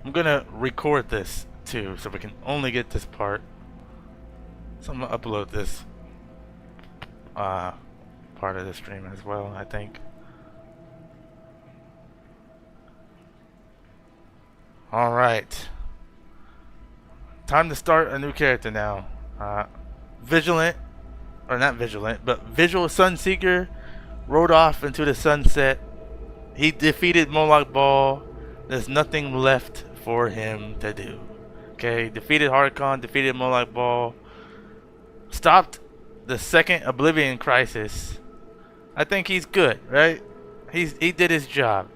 I'm gonna record this too, so we can only get this part. So I'm gonna upload this part of the stream as well, I think. Alright. Time to start a new character now. Vigilant, or not Vigilant, but Visual Sunseeker rode off into the sunset. He defeated Moloch Ball. There's nothing left for him to do. Okay, defeated Harkon, defeated Moloch Ball. Stopped the second Oblivion Crisis. I think he's good, right? He did his job.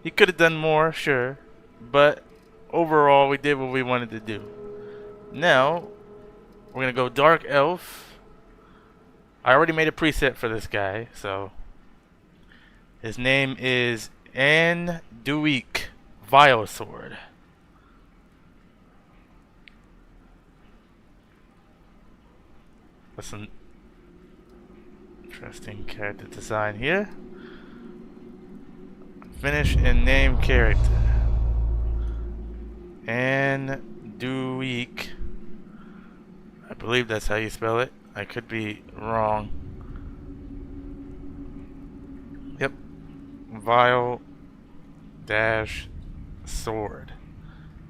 He could have done more, sure, but overall we did what we wanted to do. Now we're gonna go Dark Elf. I already made a preset for this guy, so his name is Anduik Vile Sword. That's an interesting character design here. Finish and name character. Anduik. I believe that's how you spell it. I could be wrong. Yep. Vile dash sword.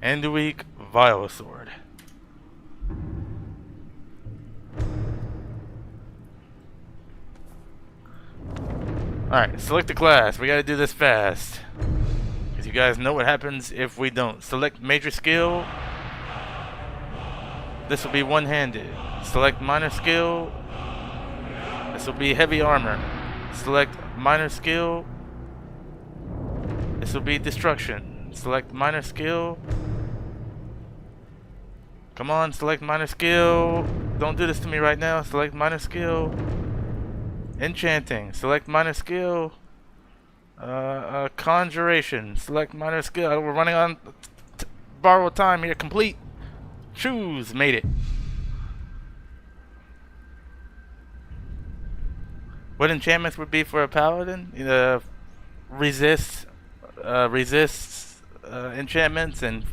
Anduik Vile Sword. Alright, select the class. We gotta do this fast, because you guys know what happens if we don't. Select major skill. This will be one-handed. Select minor skill. This will be heavy armor. Select minor skill. This will be destruction. Select minor skill. Come on, select minor skill. Don't do this to me right now. Select minor skill. Enchanting. Select minor skill. Conjuration. Select minor skill. We're running on borrowed time here. Complete. Choose. Made it. What enchantments would be for a paladin? Resist enchantments and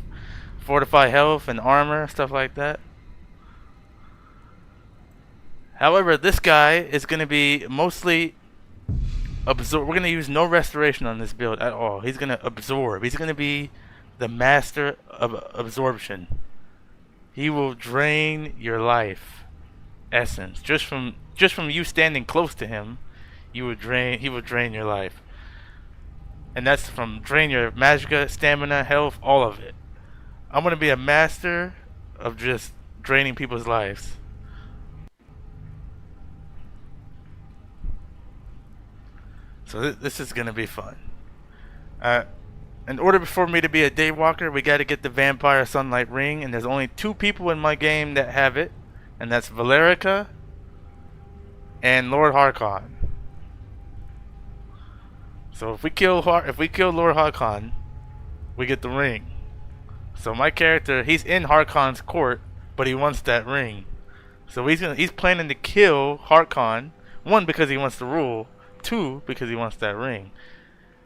fortify health and armor, stuff like that. However, this guy is going to be mostly absorb. We're going to use no restoration on this build at all. He's going to absorb. He's going to be the master of absorption. He will drain your life essence just from you standing close to him. He will drain your life, and that's from drain your magicka, stamina, health, all of it. I'm going to be a master of just draining people's lives. So this is going to be fun. In order for me to be a daywalker, we got to get the Vampire Sunlight Ring, and there's only 2 people in my game that have it, and that's Valerica and Lord Harkon. So if we kill Lord Harkon, we get the ring. So my character, he's in Harkon's court, but he wants that ring. So he's planning to kill Harkon, 1 because he wants to rule, 2 because he wants that ring.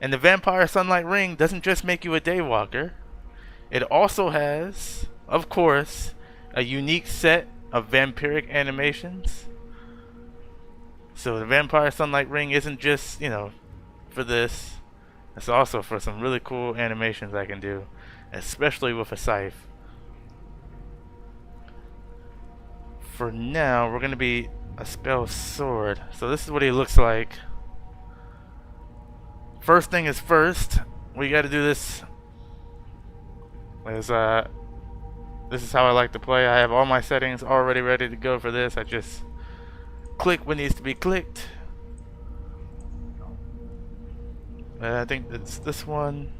And the Vampire Sunlight Ring doesn't just make you a daywalker. It also has, of course, a unique set of vampiric animations. So the Vampire Sunlight Ring isn't just, for this. It's also for some really cool animations I can do, especially with a scythe. For now, we're going to be a spell sword. So this is what he looks like. First thing is first, we got to do this. This is how I like to play. I have all my settings already ready to go for this. I just click what needs to be clicked. I think it's this one.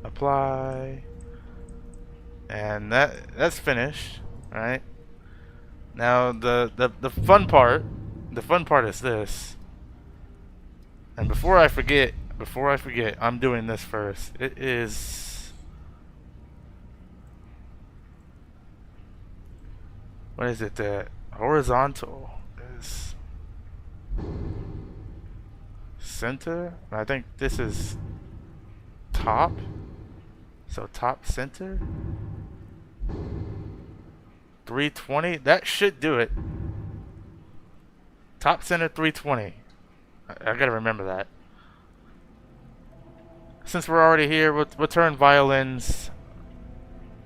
Apply, and that's finished. Right now, the fun part is this. And before I forget, I'm doing this first. It is, what is it? The horizontal is center. I think this is top. So top center, 320. That should do it. Top center 320. I gotta remember that. Since we're already here, we'll turn violins.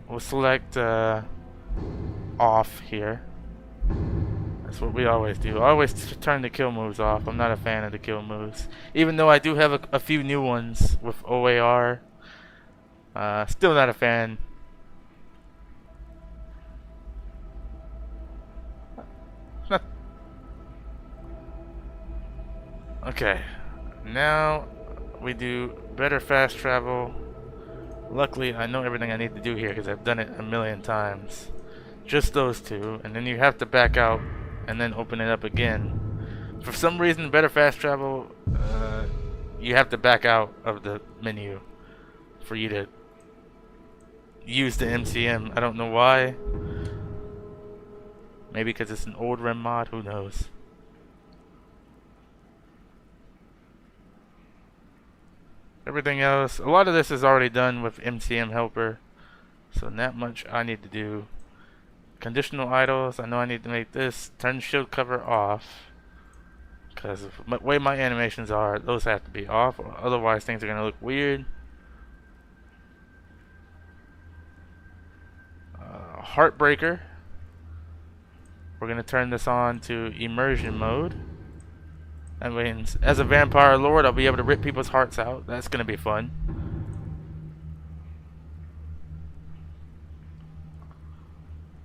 We'll select off here. That's what we always do. I always turn the kill moves off. I'm not a fan of the kill moves. Even though I do have a few new ones with OAR. Still not a fan. Okay. Now we do better fast travel. Luckily, I know everything I need to do here because I've done it a million times. Just those two. And then you have to back out and then open it up again. For some reason, better fast travel, you have to back out of the menu for you to use the MCM. I don't know why. Maybe because it's an old REM mod, who knows. Everything else, a lot of this is already done with MCM helper. So not much I need to do. Conditional idols, I know I need to make this. Turn shield cover off. Because the way my animations are, those have to be off. Otherwise things are going to look weird. Heartbreaker. We're going to turn this on to immersion mode. That means as a vampire lord, I'll be able to rip people's hearts out. That's going to be fun.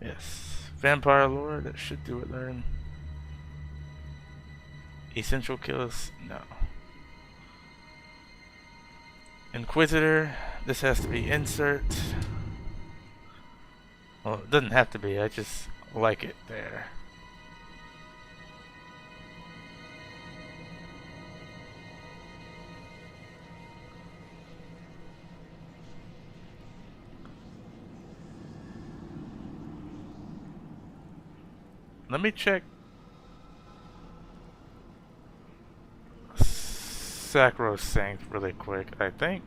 Yes. Vampire lord, that should do it then. Essential kills, no. Inquisitor, this has to be insert. Well, it doesn't have to be, I just like it there. Let me check Sacrosanct really quick. I think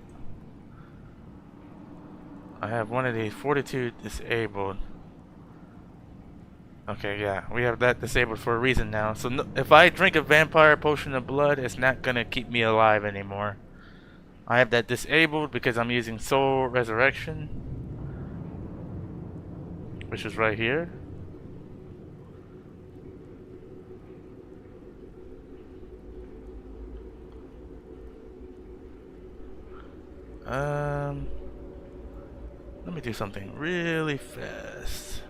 I have one of these. Fortitude disabled. Okay, yeah, we have that disabled for a reason now. So no, if I drink a vampire potion of blood, it's not gonna keep me alive anymore. I have that disabled because I'm using soul resurrection, which is right here. Let me do something really fast.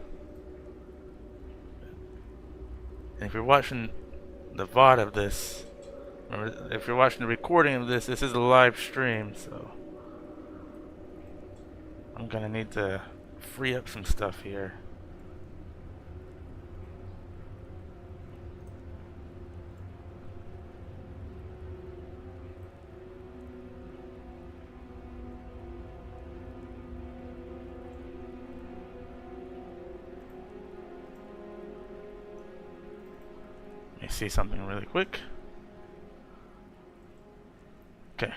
And if you're watching the VOD of this, remember, if you're watching the recording of this, this is a live stream, so I'm gonna need to free up some stuff here. Let me see something really quick. Okay.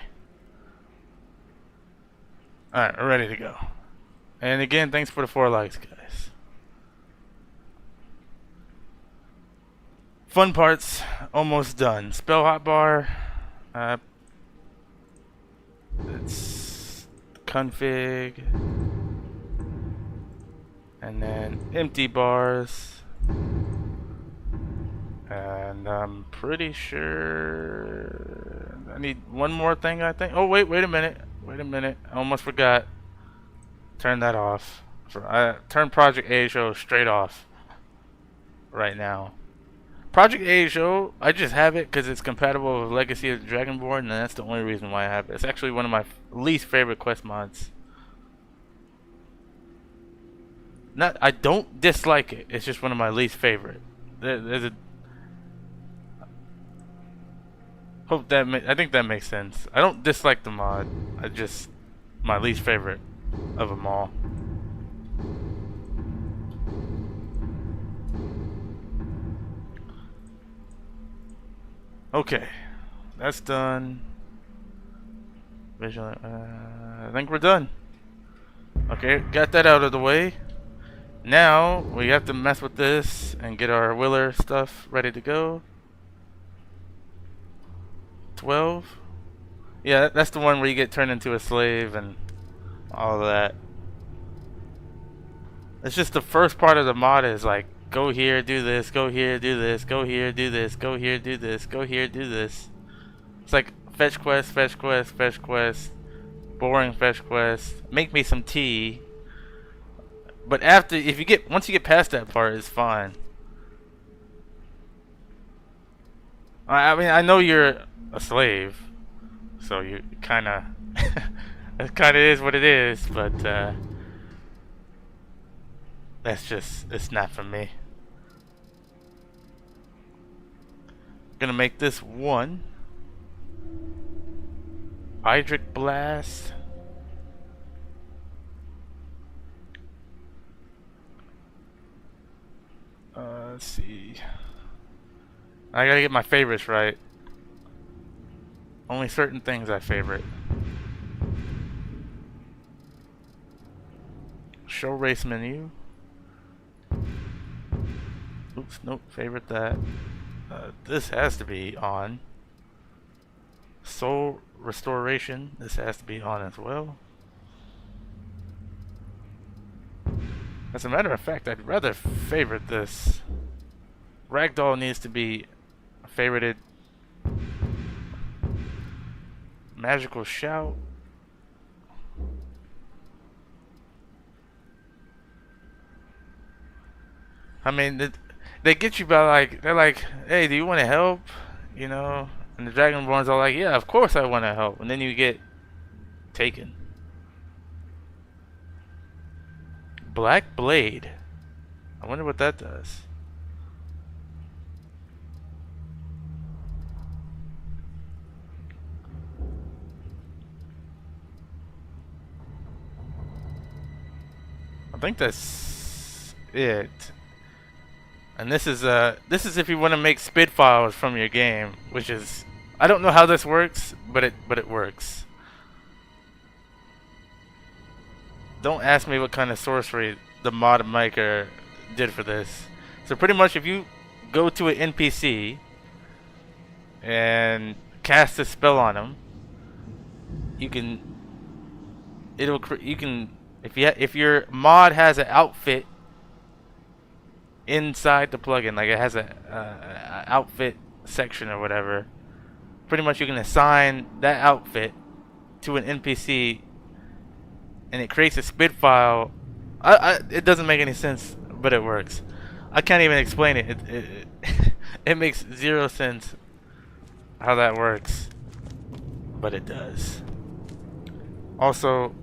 Alright, we're ready to go. And again, thanks for the 4 likes, guys. Fun parts almost done. Spell hotbar. It's config. And then empty bars. And I'm pretty sure I need one more thing, I think. Oh, wait a minute. Wait a minute. I almost forgot. Turn that off. Turn Project A show straight off right now. Project A show, I just have it because it's compatible with Legacy of the Dragonborn, and that's the only reason why I have it. It's actually one of my least favorite quest mods. I don't dislike it. It's just one of my least favorite. I think that makes sense. I don't dislike the mod. I just my least favorite of them all. Okay, that's done. Visual. I think we're done. Okay, got that out of the way. Now we have to mess with this and get our willer stuff ready to go. 12. Yeah, that's the one where you get turned into a slave and all of that. It's just the first part of the mod is like, go here, do this, go here, do this, go here, do this, go here, do this, go here, do this. It's like fetch quest, fetch quest, fetch quest, boring fetch quest, make me some tea. But after, once you get past that part, it's fine. I mean, I know you're a slave, so you kind of, it kind of is what it is, but it's not for me. Gonna make this one. Hydric Blast. Let's see. I gotta get my favorites right. Only certain things I favorite. Show race menu. Oops, nope, favorite that. This has to be on. Soul Restoration, this has to be on as well. As a matter of fact, I'd rather favorite this. Ragdoll needs to be favorited. Magical Shout. I mean, they get you by like, they're like, hey, do you want to help? You know? And the Dragonborn's all like, yeah, of course I want to help. And then you get taken. Black Blade. I wonder what that does. I think that's it. And this is if you want to make spit files from your game, which is, I don't know how this works, but it works. Don't ask me what kind of sorcery the mod maker did for this. So pretty much if you go to an NPC and cast a spell on them, you can if your mod has an outfit inside the plugin, like it has a outfit section or whatever, pretty much you can assign that outfit to an NPC and it creates a spit file. It doesn't make any sense, but it works. I can't even explain it. It makes zero sense how that works, but it does. Also,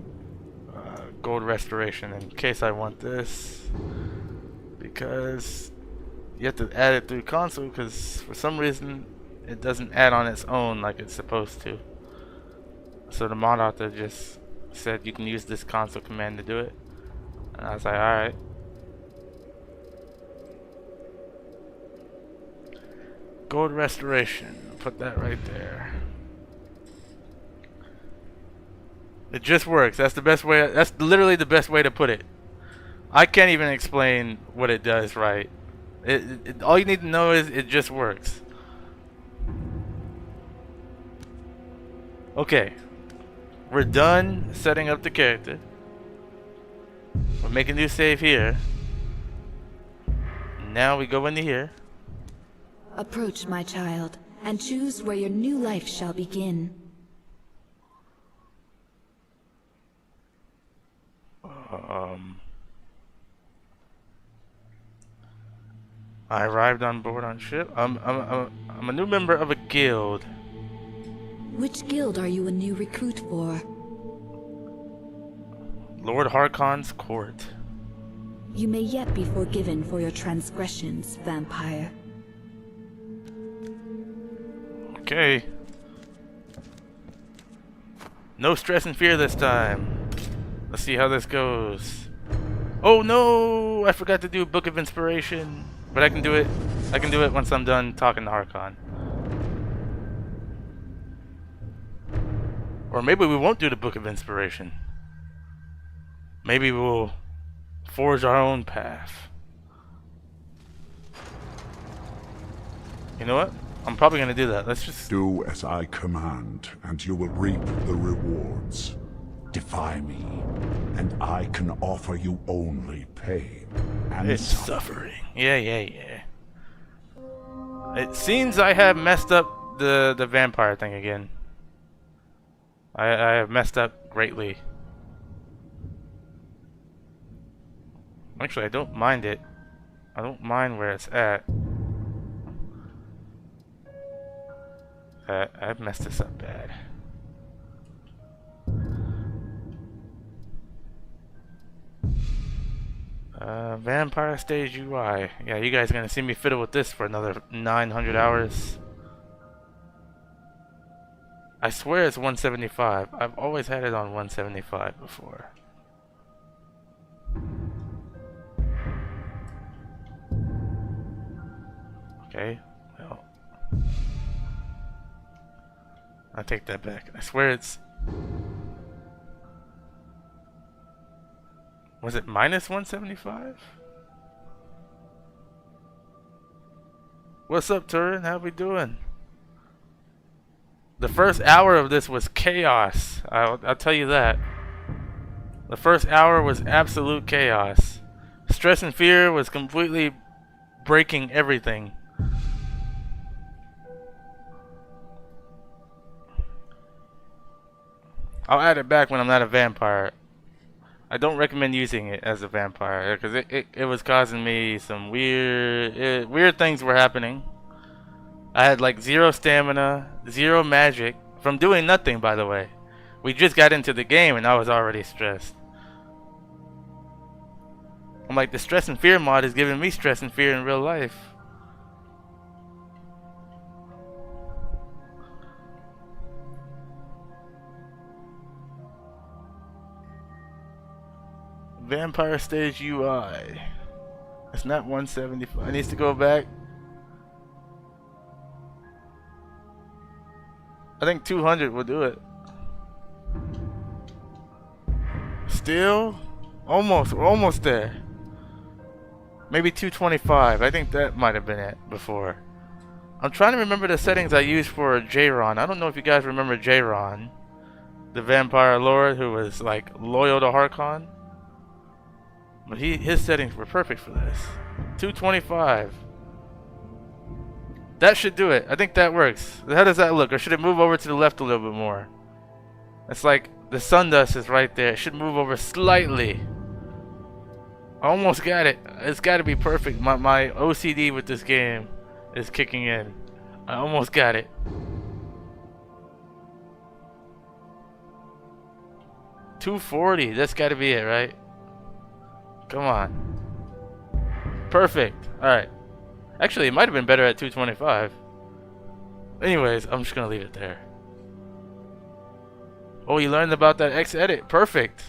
gold restoration in case I want this, because you have to add it through console, because for some reason it doesn't add on its own like it's supposed to. So the mod author just said you can use this console command to do it, and I was like, alright. Gold restoration, put that right there. It just works. That's the best way. That's literally the best way to put it. I can't even explain what it does right. All you need to know is it just works. Okay. We're done setting up the character. We'll make a new save here. Now we go into here. Approach, my child, and choose where your new life shall begin. I arrived on board on ship. I'm a new member of a guild. Which guild are you a new recruit for? Lord Harkon's court. You may yet be forgiven for your transgressions, vampire. Okay. No stress and fear this time. Let's see how this goes. Oh no! I forgot to do Book of Inspiration. But I can do it. I can do it once I'm done talking to Harkon. Or maybe we won't do the Book of Inspiration. Maybe we'll forge our own path. You know what? I'm probably gonna do that. Let's just Do as I command, and you will reap the rewards. Defy me, and I can offer you only pain and it's suffering. Yeah. It seems I have messed up the vampire thing again. I have messed up greatly. Actually, I don't mind it. I don't mind where it's at. I've messed this up bad. Vampire stage UI. Yeah, you guys are gonna see me fiddle with this for another 900 hours. I swear it's 175. I've always had it on 175 before. Okay, well, I take that back. I swear it's... Was it minus 175? What's up, Turin? How we doing? The first hour of this was chaos. I'll tell you that. The first hour was absolute chaos. Stress and fear was completely breaking everything. I'll add it back when I'm not a vampire. I don't recommend using it as a vampire because it was causing me some weird things were happening. I had like 0 stamina, 0 magic from doing nothing, by the way. We just got into the game and I was already stressed. I'm like, the stress and fear mod is giving me stress and fear in real life. Vampire stage UI. It's not 175. It needs to go back. I think 200 will do it. Still? Almost. We're almost there. Maybe 225. I think that might have been it before. I'm trying to remember the settings I used for Jayron. I don't know if you guys remember Jayron, the vampire lord who was like loyal to Harkon. But his settings were perfect for this. 225. That should do it. I think that works. How does that look? Or should it move over to the left a little bit more? It's like the sun dust is right there. It should move over slightly. I almost got it. It's got to be perfect. My OCD with this game is kicking in. I almost got it. 240. That's got to be it, right? Come on. Perfect. Alright. Actually, it might have been better at 225. Anyways, I'm just going to leave it there. Oh, you learned about that X-Edit. Perfect.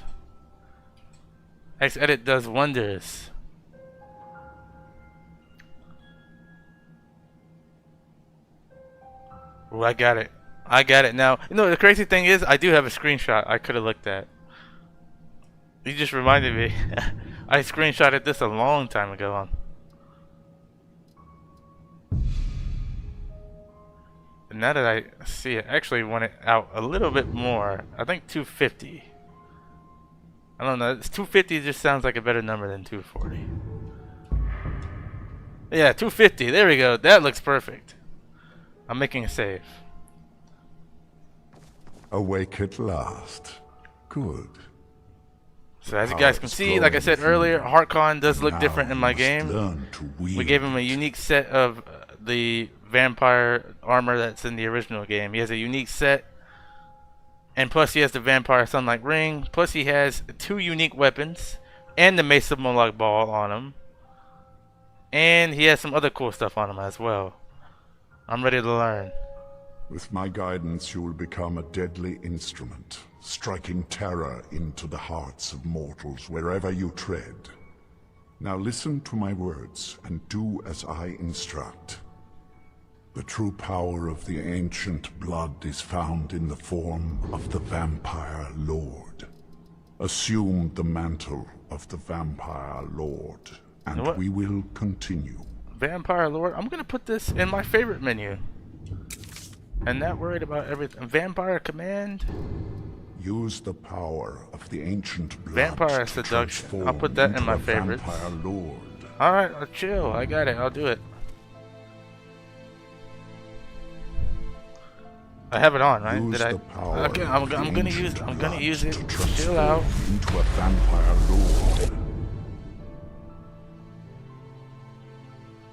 X-Edit does wonders. Oh, I got it. I got it now. You know, the crazy thing is, I do have a screenshot I could have looked at. You just reminded me. I screenshotted this a long time ago. And now that I see it, I actually want it out a little bit more. I think 250. I don't know. It's 250 just sounds like a better number than 240. Yeah, 250. There we go. That looks perfect. I'm making a save. Awake at last. Good. So as you guys can see, like I said earlier, Harkon does look different in my game. We gave him a unique set of the vampire armor that's in the original game. He has a unique set, and plus he has the vampire sunlight ring. Plus he has 2 unique weapons and the Mace of Moloch ball on him, and he has some other cool stuff on him as well. I'm ready to learn. With my guidance, you will become a deadly instrument, striking terror into the hearts of mortals wherever you tread. Now listen to my words and do as I instruct. The true power of the ancient blood is found in the form of the Vampire Lord. Assume the mantle of the Vampire Lord, and What? we will continue. Vampire Lord. I'm gonna put this in my favorite menu. And not worried about everything. Vampire Command. Use the power of the ancient blood Vampire to Seduction. transform I'll put that in into my a favorites. Vampire Lord. Alright, I'll chill. I got it. I'll do it. I have it on, right? Use Did I? the power Okay, of I'm the gonna use. ancient I'm gonna blood use it. to Chill out. transform into a Vampire Lord.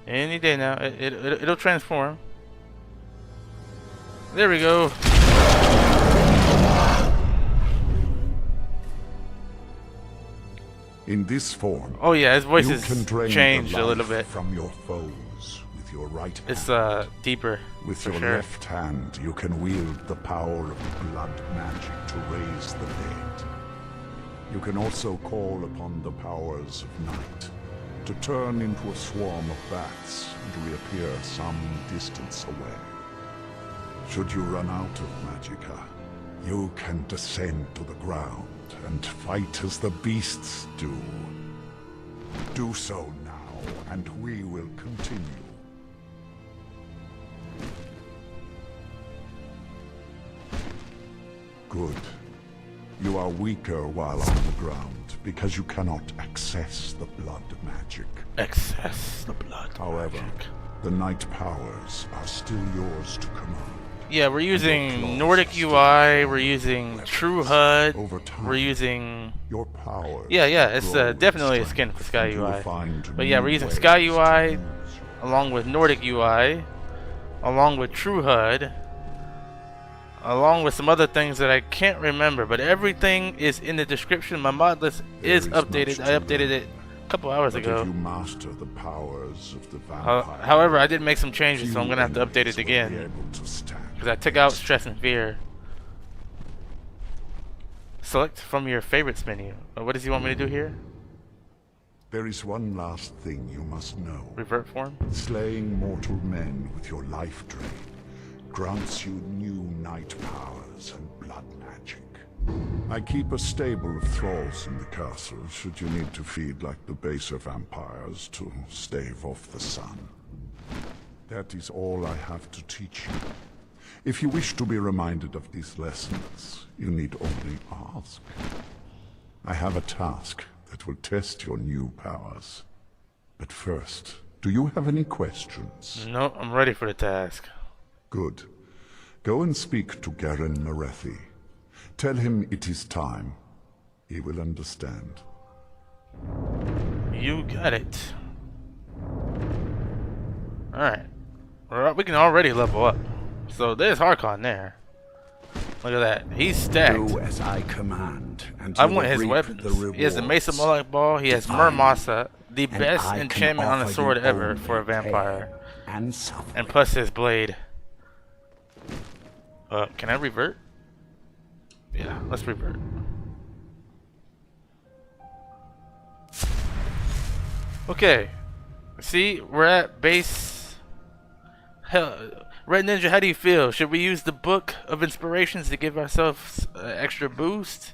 Any day now. It'll transform. There we go. In this form, Oh yeah, his voice you has can drain changed the a little life bit. from your foes with your right hand. It's deeper. With for your sure. left hand, you can wield the power of blood magic to raise the dead. You can also call upon the powers of night to turn into a swarm of bats and reappear some distance away. Should you run out of magicka, you can descend to the ground and fight as the beasts do. Do so now, and we will continue. Good. You are weaker while on the ground, because you cannot access the blood magic. Access the blood. However, magic. the night powers are still yours to command. Yeah, we're using claws Nordic still UI. We're using True HUD. Over time, We're using. your powers Yeah, it's grow in definitely a strength, skin for Sky and you will UI. find But yeah, new we're using ways Sky to UI use your along with Nordic UI, along with True HUD, along with some other things that I can't remember. But everything is in the description. My mod list is There is updated. much I to updated learn. it a couple hours But ago. if you master the powers of the vampire, However, I did make some changes, so I'm few gonna have to update enemies it will be again able to stand because I took out against stress and fear. Select from your favorites menu. What does he want me to do here? There is one last thing you must know. Revert form? Slaying mortal men with your life drain grants you new night powers and blood magic. I keep a stable of thralls in the castle should you need to feed like the baser vampires to stave off the sun. That is all I have to teach you. If you wish to be reminded of these lessons, you need only ask. I have a task that will test your new powers. But first, do you have any questions? No, I'm ready for the task. Good. Go and speak to Garen Marethi. Tell him it is time. He will understand. You got it. Alright. We can already level up. So there's Harkon there. Look at that. He's stacked. Do as I command, and I you want will his reap weapons. the He has the Mesa rewards. Moloch Ball. He has Divine. Murmasa, the And best I can enchantment on a offer sword you ever only for a vampire. pain and suffering. And plus his blade. Can I revert? Yeah, let's revert. Okay. See, we're at base. Hell, Red Ninja, how do you feel? Should we use the Book of Inspirations to give ourselves extra boost?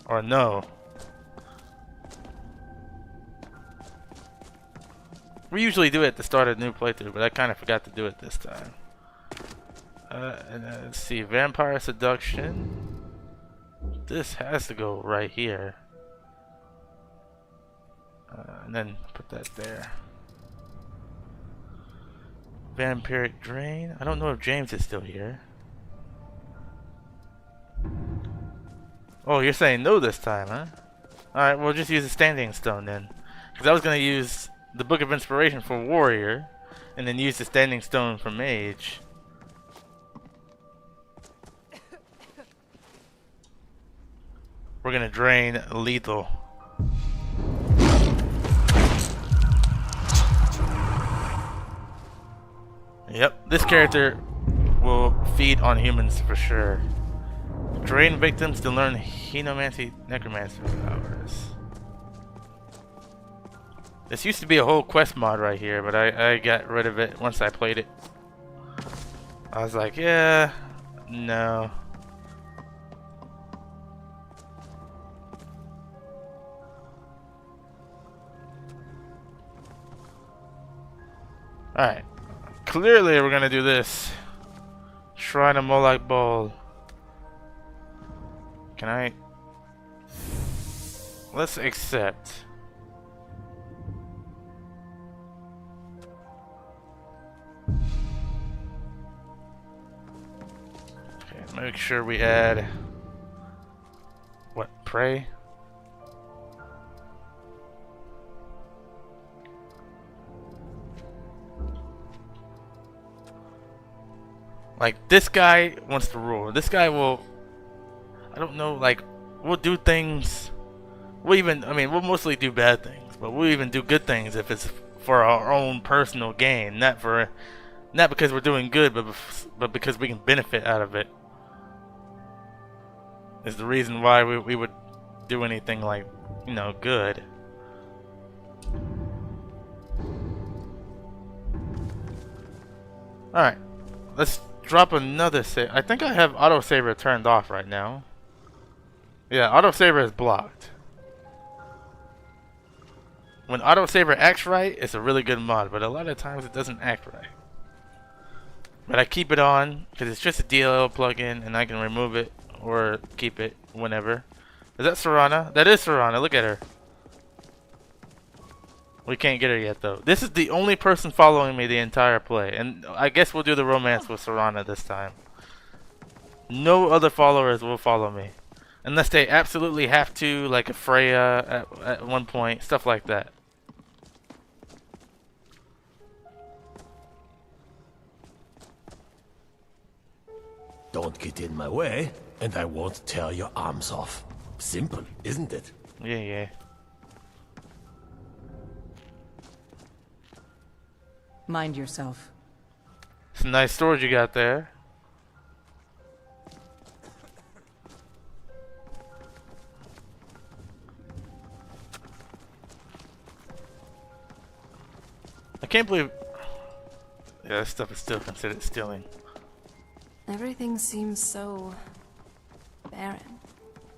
Or no? We usually do it at the start of the new playthrough, but I kind of forgot to do it this time. Let's see, Vampire Seduction. This has to go right here. And then put that there. Vampiric Drain. I don't know if James is still here. Oh, you're saying no this time, huh? Alright, we'll just use the Standing Stone then. Because I was going to use the Book of Inspiration for Warrior, and then use the Standing Stone for Mage. We're going to drain lethal. Yep, this character will feed on humans for sure. Drain victims to learn Henomancy Necromancy powers. This used to be a whole quest mod right here, but I got rid of it once I played it. I was like, yeah, no. Alright. Clearly we're gonna do this. Shrine of Moloch Bowl. Can I? Let's accept. Okay, make sure we add what? Pray? Like, this guy wants to rule. This guy will, I don't know, like, we'll do things. We'll even, I mean, we'll mostly do bad things, but we'll even do good things if it's for our own personal gain, not because we're doing good, but because we can benefit out of it. Is the reason why we would do anything like, you know, good. Alright, let's drop another save. I think I have autosaver turned off right now. Yeah, autosaver is blocked. When autosaver acts right, it's a really good mod, but a lot of times it doesn't act right. But I keep it on because it's just a DLL plugin and I can remove it or keep it whenever. Is that Serana? That is Serana, look at her. We can't get her yet though. This is the only person following me the entire play, and I guess we'll do the romance with Serana this time. No other followers will follow me. Unless they absolutely have to, like a Freya at one point, stuff like that. Don't get in my way, and I won't tear your arms off. Simple, isn't it? Yeah, yeah. Mind yourself. Some nice storage you got there. I can't believe... Yeah, this stuff is still considered stealing. Everything seems so barren.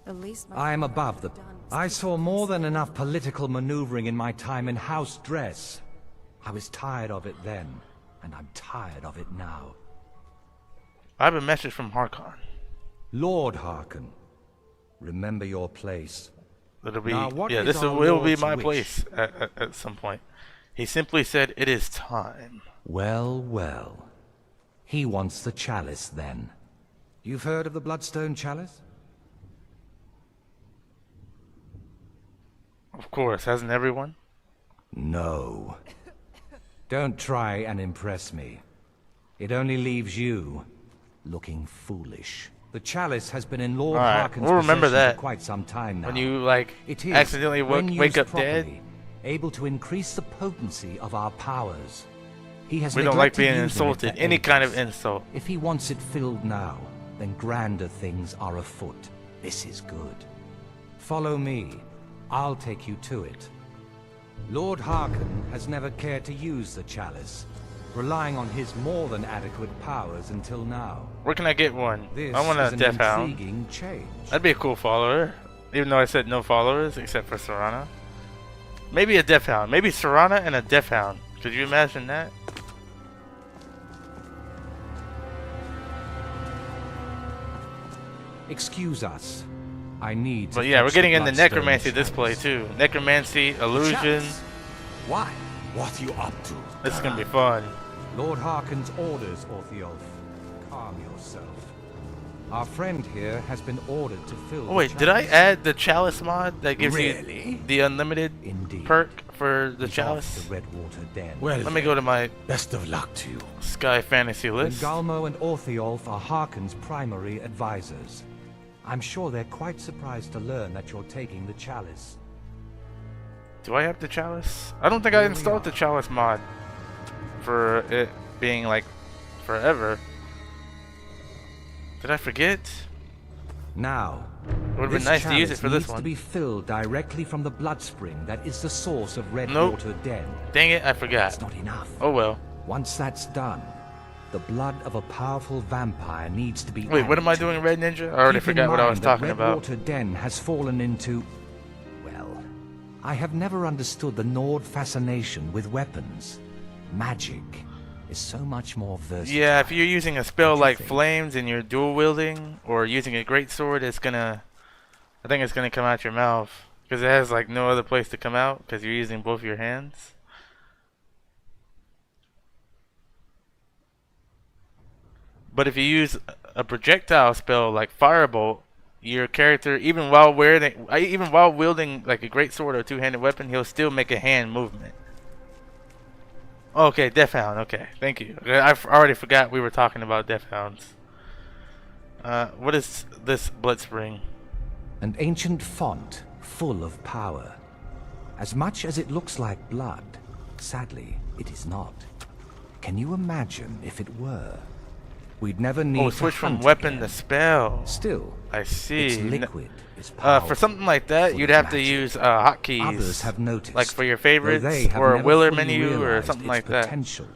At least I am above the... I saw more than enough political maneuvering in my time in house dress. I was tired of it then, and I'm tired of it now. I have a message from Harkon. Lord Harkon, remember your place. It'll be... Now, what yeah, is this our will be Lord's my wish? place at some point. He simply said, it is time. Well, well. He wants the chalice, then. You've heard of the bloodstone chalice? Of course, hasn't everyone? No. Don't try and impress me. It only leaves you looking foolish. The chalice has been in Lord Alright, Harkon's we'll remember possession that. for quite some time now. When you, like, It is, accidentally when wake used up properly, dead. able to increase the potency of our powers. He has We don't like neglected being using it insulted. for Any kind of ages. insult. If he wants it filled now, then grander things are afoot. This is good. Follow me. I'll take you to it. Lord Harkon has never cared to use the chalice, relying on his more than adequate powers until now. Where can I get one? This I want is a an Death Hound. intriguing change. That'd be a cool follower. Even though I said no followers, except for Serana. Maybe a Death Hound. Maybe Serana and a Death Hound. Could you imagine that? Excuse us. I need to But yeah, we're fetch getting the into bloodstone necromancy this play chalice. too. Necromancy, illusion. Chalice. Why? What you up to? This is gonna be fun. Lord Harkon's orders, Orthiolf. Calm yourself. Our friend here has been ordered to fill Oh the wait, did I chalice. add the chalice mod that gives Really? you the unlimited Indeed. perk for the He's off chalice? to Redwater Den. Well, Let me go to my best of luck to you. Sky Fantasy When list. Galmo and Orthiolf are Harkon's primary advisors. I'm sure they're quite surprised to learn that you're taking the chalice. Do I have the chalice? I don't think I Here we installed the are. chalice mod for it being like forever. Did I forget? Now, It would have this been nice to use it chalice for this needs to one. be filled directly from the blood spring that is the source of Redwater Den. Dang it, I forgot. That's not enough. Oh well. Once that's done, the blood of a powerful vampire needs to be Wait, what added am I to doing, it. Red Ninja? I already Keep in forgot what I mind was that talking about. Redwater Den has fallen into... Well, I have never understood the Nord fascination with weapons. magic is so much more versatile. Yeah, if you're using a spell What do you like think? flames and you're dual wielding or using a great sword, it's gonna, I think it's gonna come out your mouth because it has like no other place to come out because you're using both your hands. But if you use a projectile spell like firebolt, your character, even while wielding like a great sword or two-handed weapon, he'll still make a hand movement. Okay, Death Hound. Okay, thank you. I already forgot we were talking about Death Hounds. What is this blood spring? An ancient font full of power. As much as it looks like blood, sadly, it is not. Can you imagine if it were? We'd never need Oh, to switch from hunt weapon again. to spell. Still, I see. its liquid is powerful. For something like that, full you'd of have to magic. use hotkeys. Others have noticed, like for your though favorites they have or a never willer fully menu or realized something its like that. potential.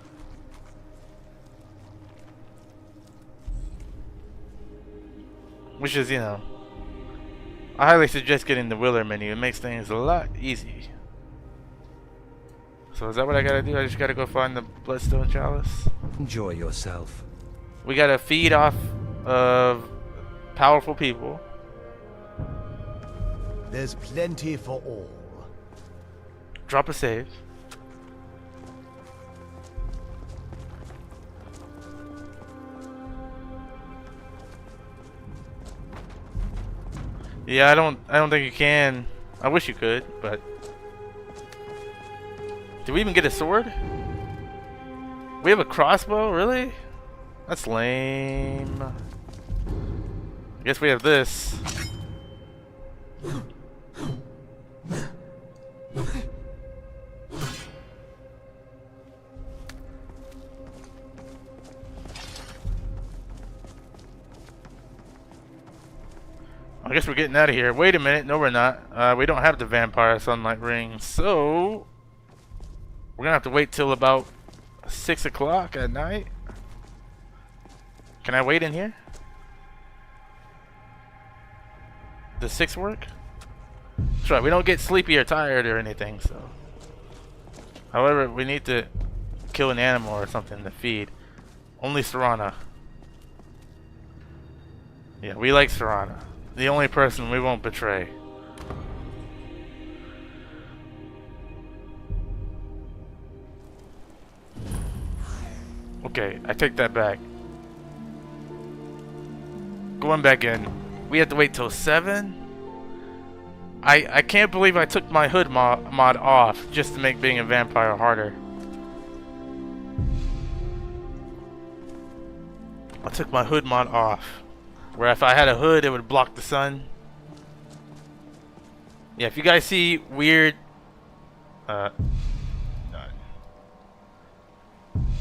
Which is, you know, I highly suggest getting the willer menu. It makes things a lot easy. So is that what I gotta do? I just gotta go find the bloodstone chalice. Enjoy yourself. We gotta feed off of powerful people. There's plenty for all. Drop a save. Yeah, I don't think you can. I wish you could, but did we even get a sword? We have a crossbow, really? That's lame. I guess we have this. I guess we're getting out of here. Wait a minute. No, we're not. We don't have the vampire sunlight ring, so we're gonna have to wait till about 6 o'clock at night. Can I wait in here? Does 6 work? That's right. We don't get sleepy or tired or anything. So, however, we need to kill an animal or something to feed. Only Serana. Yeah, we like Serana. The only person we won't betray. Okay, I take that back. Going back in. We have to wait till 7? I can't believe I took my hood mod off just to make being a vampire harder. I took my hood mod off. Where if I had a hood, it would block the sun. Yeah, if you guys see weird... we're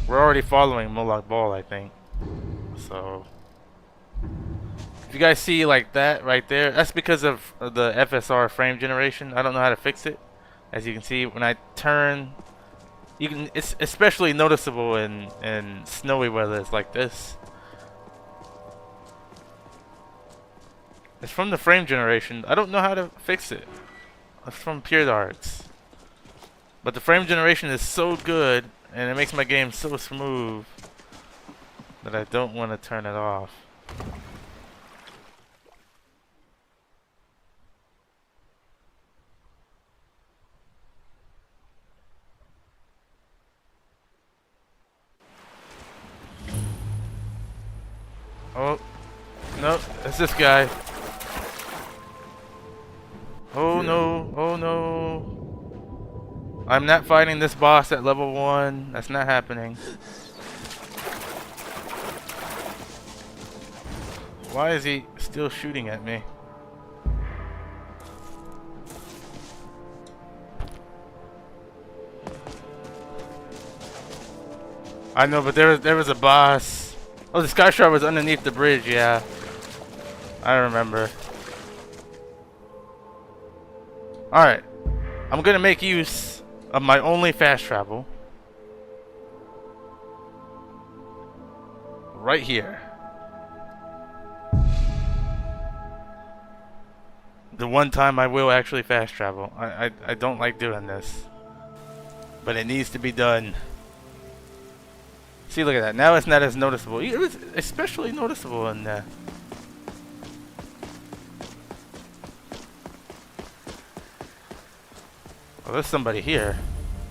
already following Moloch Ball, I think. So... if you guys see like that right there, that's because of the FSR frame generation. I don't know how to fix it. As you can see, when I turn... you can. It's especially noticeable in snowy weather like this. It's from the frame generation. I don't know how to fix it. It's from Pure Darts. But the frame generation is so good, and it makes my game so smooth, that I don't want to turn it off. Oh, no, it's this guy. Oh no, oh no. I'm not fighting this boss at level 1. That's not happening. Why is he still shooting at me? I know, but there was a boss. Oh, the Sky Shard was underneath the bridge, yeah. I remember. Alright. I'm gonna make use of my only fast travel. Right here. The one time I will actually fast travel. I don't like doing this. But it needs to be done. See, look at that. Now it's not as noticeable. It was especially noticeable in the... Oh, there's somebody here.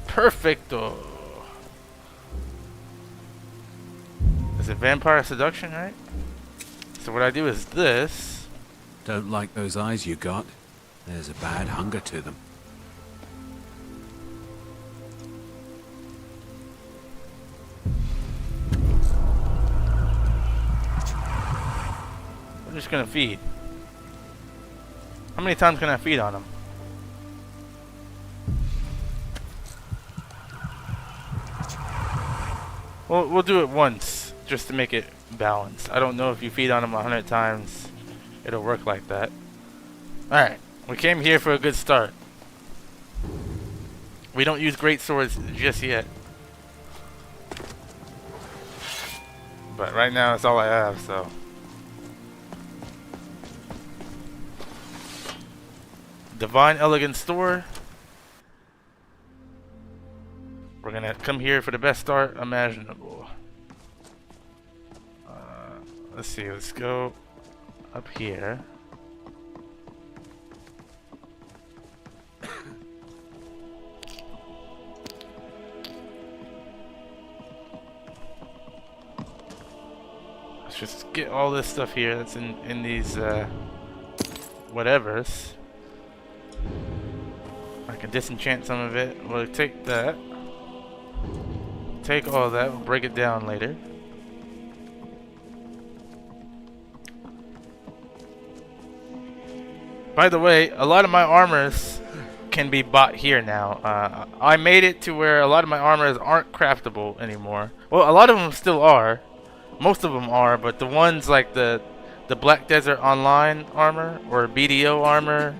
Perfecto. Is it vampire seduction, right? So what I do is this. Don't like those eyes you got. There's a bad hunger to them. I'm just gonna feed. How many times can I feed on them? Well, we'll do it once, just to make it balanced. I don't know if you feed on them 100 times, it'll work like that. Alright, we came here for a good start. We don't use great swords just yet. But right now, it's all I have, so... Divine Elegant Store. We're gonna come here for the best start imaginable. Let's see, let's go up here. Let's just get all this stuff here that's in these whatevers. I can disenchant some of it. We'll take that. Take all that. We'll break it down later. By the way, a lot of my armors can be bought here now. I made it to where a lot of my armors aren't craftable anymore. Well, a lot of them still are. Most of them are, but the ones like the Black Desert Online armor or BDO armor,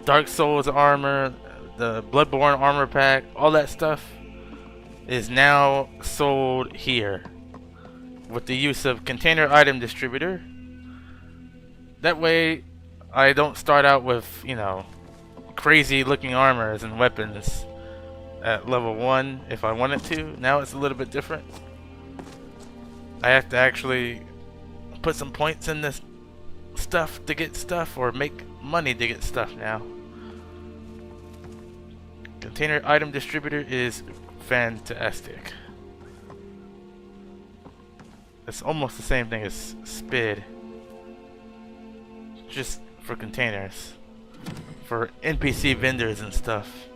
Dark Souls armor, the Bloodborne armor pack, all that stuff is now sold here with the use of container item distributor. That way I don't start out with, you know, crazy looking armors and weapons at level 1 if I wanted to. Now it's a little bit different. I have to actually put some points in this stuff to get stuff or make money to get stuff now. Container item distributor is fantastic. It's almost the same thing as SPID, just for containers, for NPC vendors and stuff.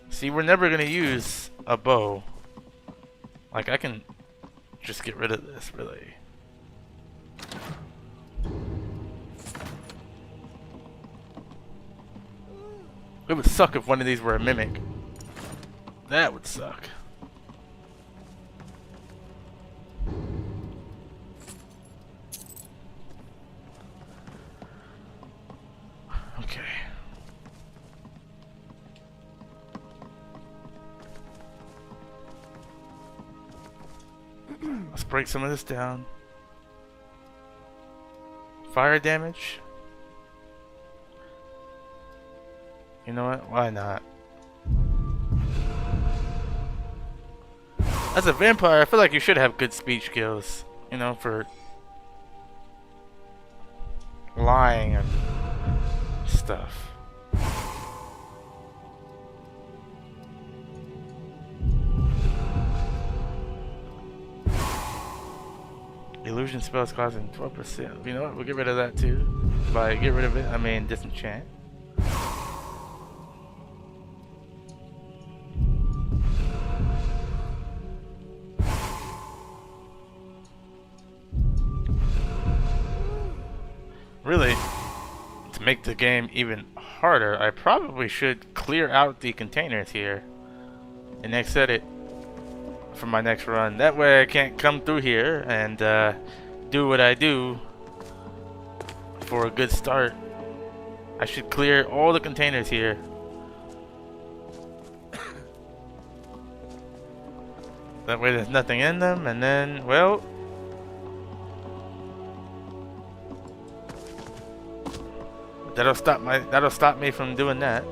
See, we're never gonna use a bow. Like, I can just get rid of this, really. It would suck if one of these were a mimic. That would suck. Okay. Let's break some of this down. Fire damage. You know what? Why not? As a vampire, I feel like you should have good speech skills. You know, for lying and stuff. Illusion spells causing 12%. You know what? We'll get rid of that too. By get rid of it, I mean disenchant. Really, to make the game even harder, I probably should clear out the containers here and exit it for my next run. That way I can't come through here and do what I do for a good start. I should clear all the containers here. That way there's nothing in them, and then, well, that'll stop me from doing that.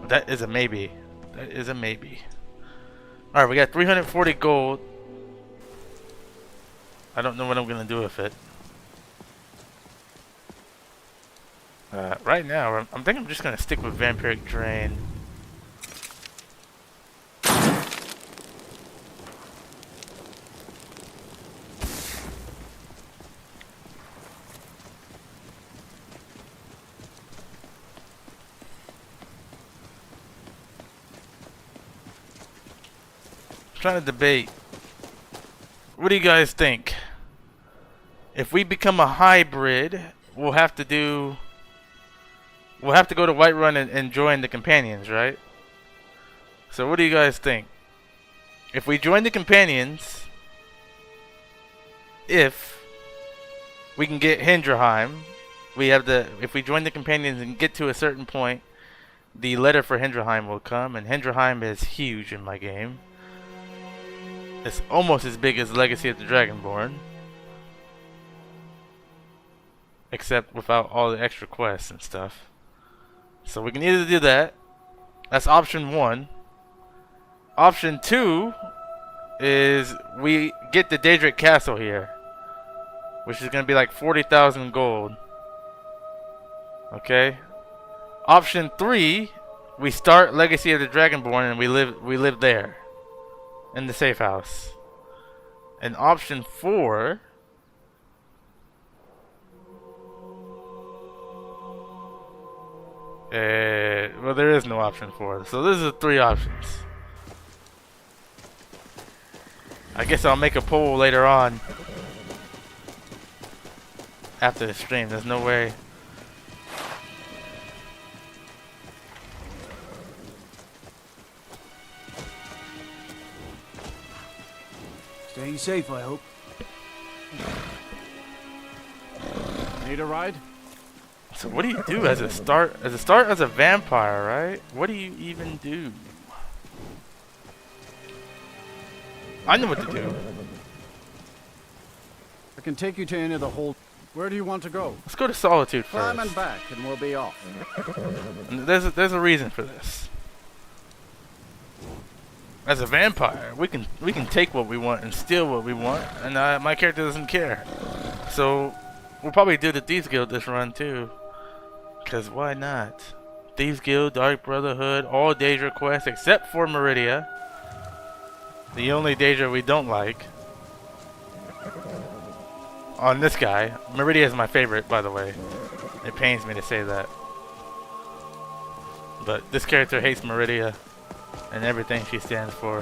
That is a maybe. That is a maybe. Alright, we got 340 gold. I don't know what I'm gonna do with it. Right now, I think I'm just gonna stick with Vampiric Drain. Trying to debate. What do you guys think? If we become a hybrid, we'll have to go to Whiterun and join the companions, right? So what do you guys think? If we join the companions, if we can get Hindraheim, if we join the companions and get to a certain point, the letter for Hindraheim will come, and Hindraheim is huge in my game. It's almost as big as Legacy of the Dragonborn, except without all the extra quests and stuff. So we can either do that. That's option 1. Option 2 is we get the Daedric Castle here, which is going to be like 40,000 gold. Okay. Option 3, we start Legacy of the Dragonborn and we live there in the safe house. And option 4, well, there is no option 4. So those are 3 options. I guess I'll make a poll later on after the stream. There's no way. Staying safe, I hope. Need a ride? So what do you do as a start as a vampire, right? What do you even do? I know what to do. I can take you to any of the whole... Where do you want to go? Let's go to Solitude Climb first. and back, and we'll be off. And there's a reason for this. As a vampire, we can take what we want and steal what we want, and my character doesn't care. So we'll probably do the Thieves Guild this run too, cause why not? Thieves Guild, Dark Brotherhood, all Daedra quests except for Meridia. The only Daedra we don't like. On this guy, Meridia is my favorite, by the way. It pains me to say that, but this character hates Meridia and everything she stands for.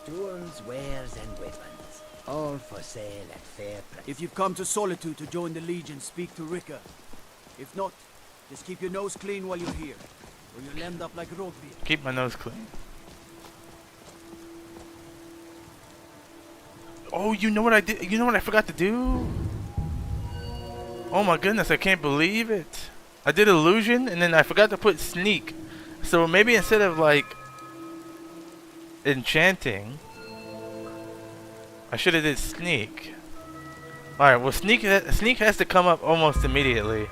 Tools, wares, and weapons, all for sale at fair price. If you've come to Solitude to join the Legion, speak to Rika. If not, just keep your nose clean while you're here, or you'll end up like Rogbia. Keep my nose clean. Oh, you know what I did? You know what I forgot to do? Oh my goodness, I can't believe it. I did illusion and then I forgot to put sneak. So maybe instead of like enchanting, I should have did sneak. Alright, well sneak has to come up almost immediately.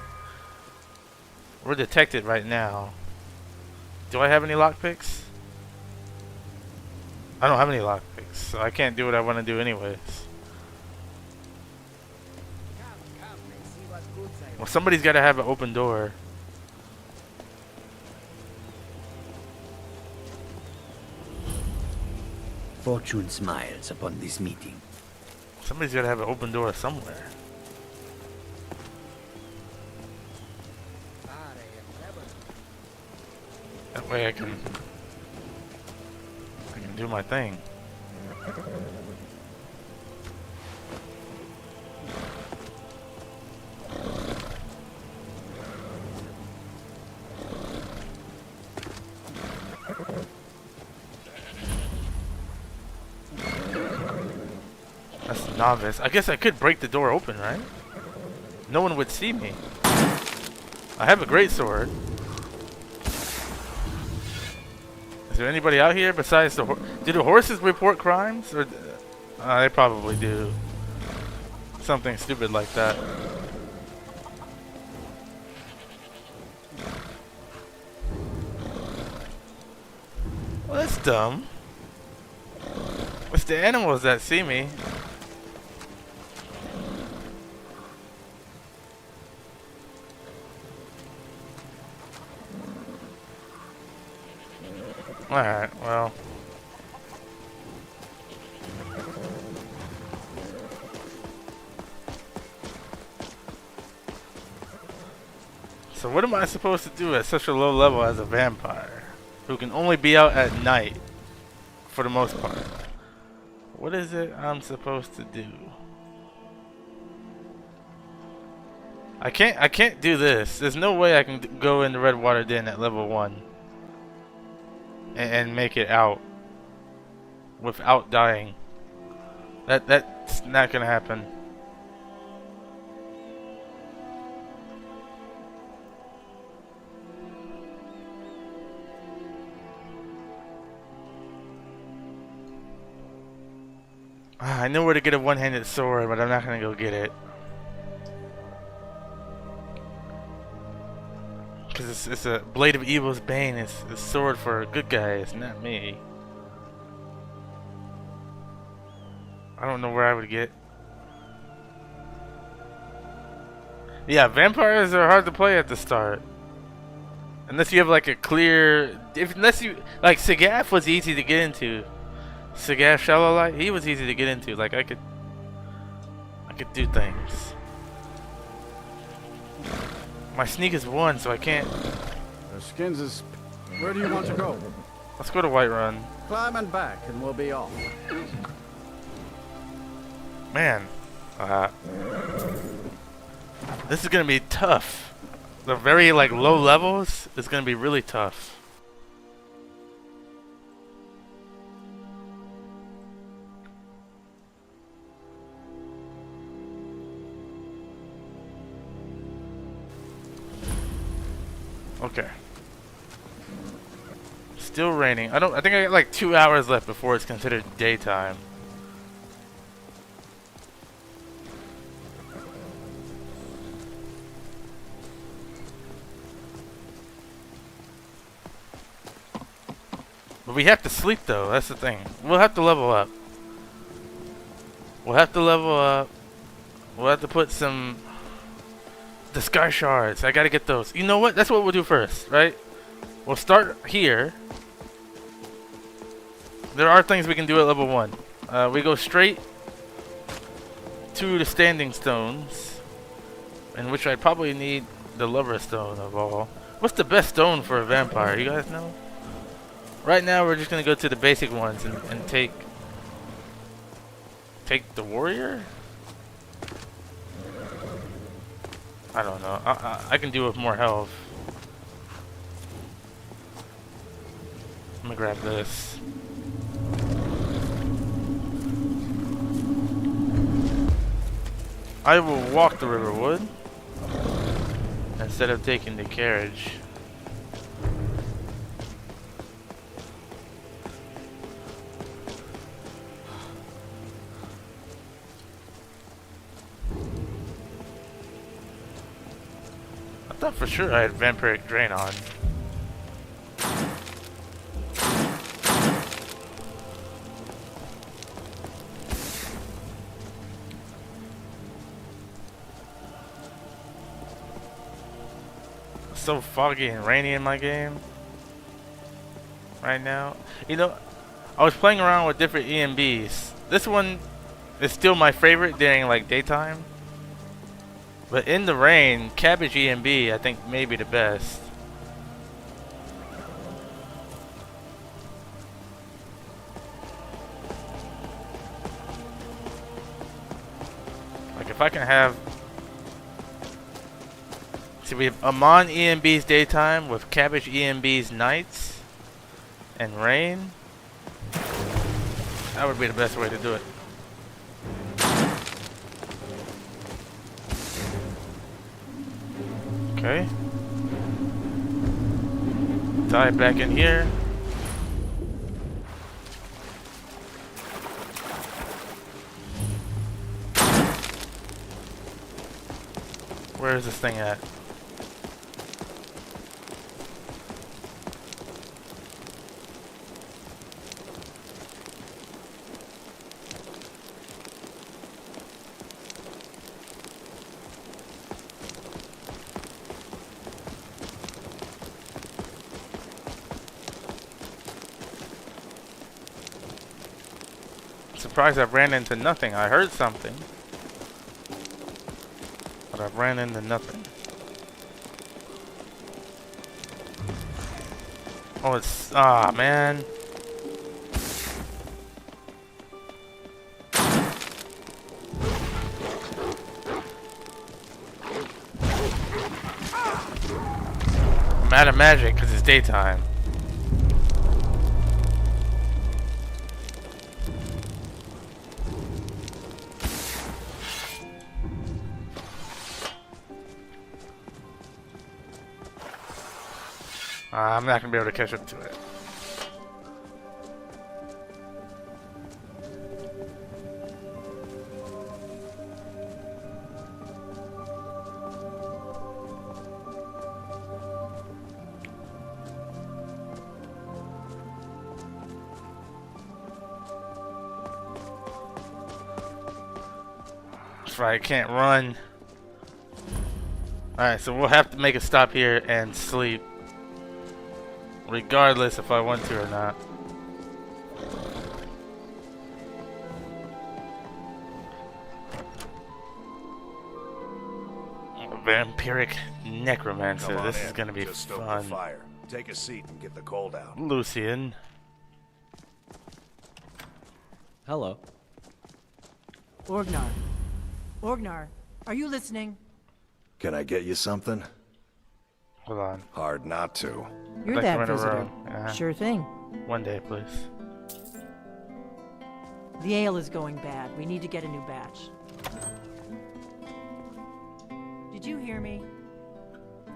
We're detected right now. Do I have any lockpicks? I don't have any lockpicks, so I can't do what I want to do anyways. Well, somebody's got to have an open door. Fortune smiles upon this meeting. Somebody's got to have an open door somewhere. That way I can do my thing. That's novice. I guess I could break the door open, right? No one would see me. I have a great sword. Is there anybody out here besides the do the horses report crimes? Or they probably do. Something stupid like that. Well, that's dumb. It's the animals that see me. Alright, well. So what am I supposed to do at such a low level as a vampire who can only be out at night for the most part? What is it I'm supposed to do? I can't do this. There's no way I can go in the Redwater Den at level 1 and make it out without dying. That's not gonna happen. I know where to get a one-handed sword, but I'm not gonna go get it. Because it's a Blade of Evil's Bane. It's a sword for good guys, not me. I don't know where I would get. Yeah, vampires are hard to play at the start. Unless you have like a clear... unless you... Like, Sagaf was easy to get into. Sagaf Shallow Light, he was easy to get into. Like, I could do things. My sneak is 1, so I can't... The skins is... Where do you want to go? Let's go to Whiterun. Climb and back and we'll be off. Man. This is gonna be tough. The very, like, low levels is gonna be really tough. Okay. Still raining. I think I got like 2 hours left before it's considered daytime. But we have to sleep though, that's the thing. We'll have to level up. We'll have to level up. We'll have to put some... The Sky Shards, I gotta get those. You know what? That's what we'll do first, right? We'll start here. There are things we can do at level 1. We go straight to the Standing Stones, in which I probably need the Lover Stone of all. What's the best stone for a vampire? You guys know? Right now, we're just gonna go to the basic ones and take the Warrior. I don't know. I can do with more health. I'm gonna grab this. I will walk the Riverwood instead of taking the carriage. I thought for sure I had Vampiric Drain on. It's so foggy and rainy in my game right now. You know, I was playing around with different EMBs. This one is still my favorite during like daytime. But in the rain, Cabbage EMB I think may be the best. Like if I can have... See, we have Amon EMB's daytime with Cabbage EMB's nights and rain. That would be the best way to do it. Okay. Dive back in here. Where is this thing at? Surprised I ran into nothing. I heard something, but I ran into nothing. Oh, it's man. I'm out of magic because it's daytime. I'm not gonna be able to catch up to it. That's right, I can't run. Alright, so we'll have to make a stop here and sleep. Regardless if I want to or not. Vampiric necromancer. This is gonna be fun. Fire. Take a seat and get the cold out. Lucian. Hello. Orgnar. Orgnar, are you listening? Can I get you something? Hold on. Hard not to. You're Like that to run visitor. around. Sure thing. One day, please. The ale is going bad. We need to get a new batch. Did you hear me?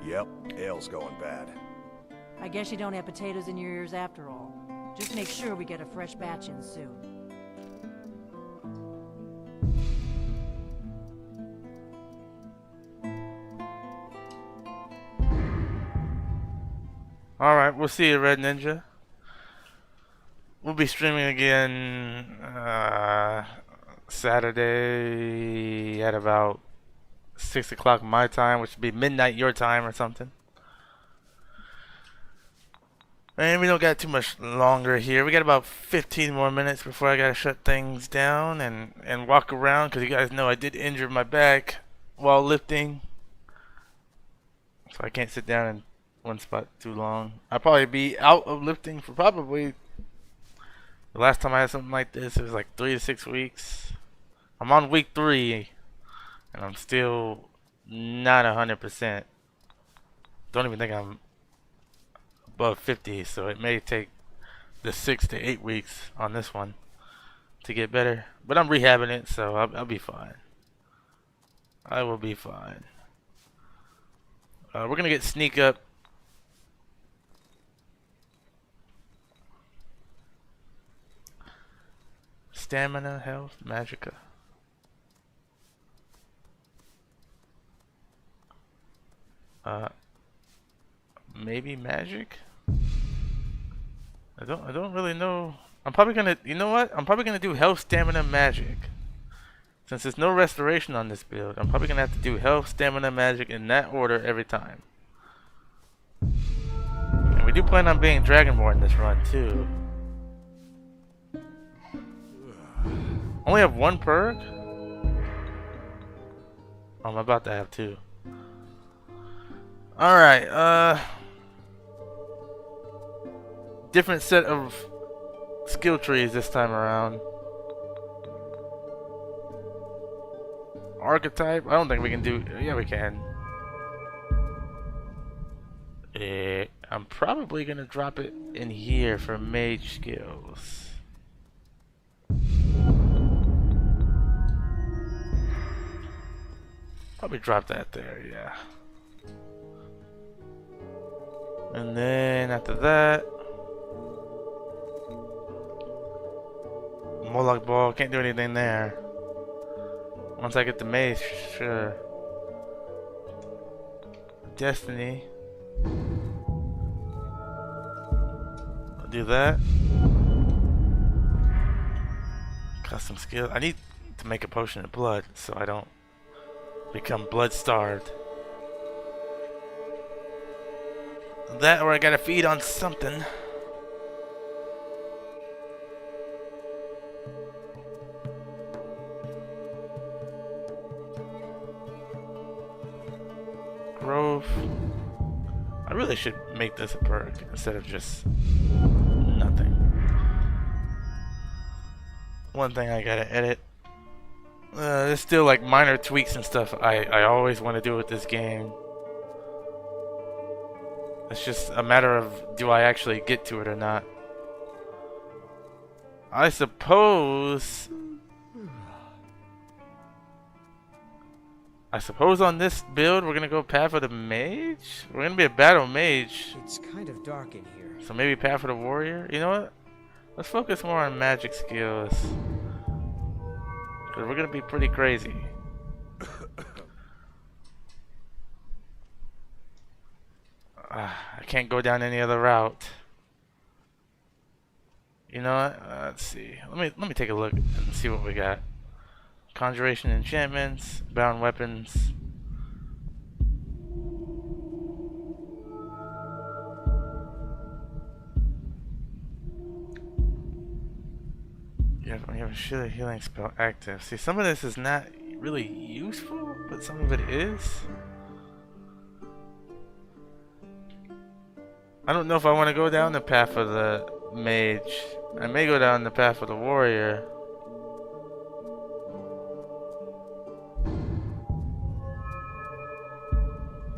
Yep, ale's going bad. I guess you don't have potatoes in your ears after all. Just make sure we get a fresh batch in soon. Alright, we'll see you, Red Ninja. We'll be streaming again Saturday at about 6 o'clock my time, which would be midnight your time or something. And we don't got too much longer here. We got about 15 more minutes before I gotta shut things down and walk around, because you guys know I did injure my back while lifting. So I can't sit down in one spot too long. I'll probably be out of lifting for probably the last time I had something like this, it was like 3 to 6 weeks. I'm on week 3 and I'm still not 100%. Don't even think I'm above 50, so it may take the 6 to 8 weeks on this one to get better. But I'm rehabbing it, so I'll be fine. I will be fine. We're gonna get sneak up. Stamina, health, magicka. Maybe magic? I don't really know. I'm probably gonna, you know what? I'm probably gonna do health, stamina, magic. Since there's no restoration on this build, I'm probably gonna have to do health, stamina, magic in that order every time. And we do plan on being Dragonborn in this run too. Only have 1 perk? Oh, I'm about to have 2. Alright, different set of skill trees this time around. Archetype? I don't think we can do... Yeah, we can. I'm probably gonna drop it in here for mage skills. Probably drop that there, yeah. And then after that, Moloch Ball, can't do anything there. Once I get the mace, sure. Destiny. I'll do that. Custom skill. I need to make a potion of blood so I don't become blood starved. That or I gotta feed on something. Growth. I really should make this a perk instead of just nothing. One thing I gotta edit. There's still like minor tweaks and stuff I always want to do with this game. It's just a matter of do I actually get to it or not. I suppose on this build we're gonna go path of the mage? We're gonna be a battle mage. It's kind of dark in here. So maybe path of the warrior? You know what? Let's focus more on magic skills. Cause we're gonna be pretty crazy. I can't go down any other route. You know what? Let's see. Let me take a look and see what we got. Conjuration enchantments, bound weapons. You have a shield healing spell active. See, some of this is not really useful, but some of it is. I don't know if I want to go down the path of the mage. I may go down the path of the warrior.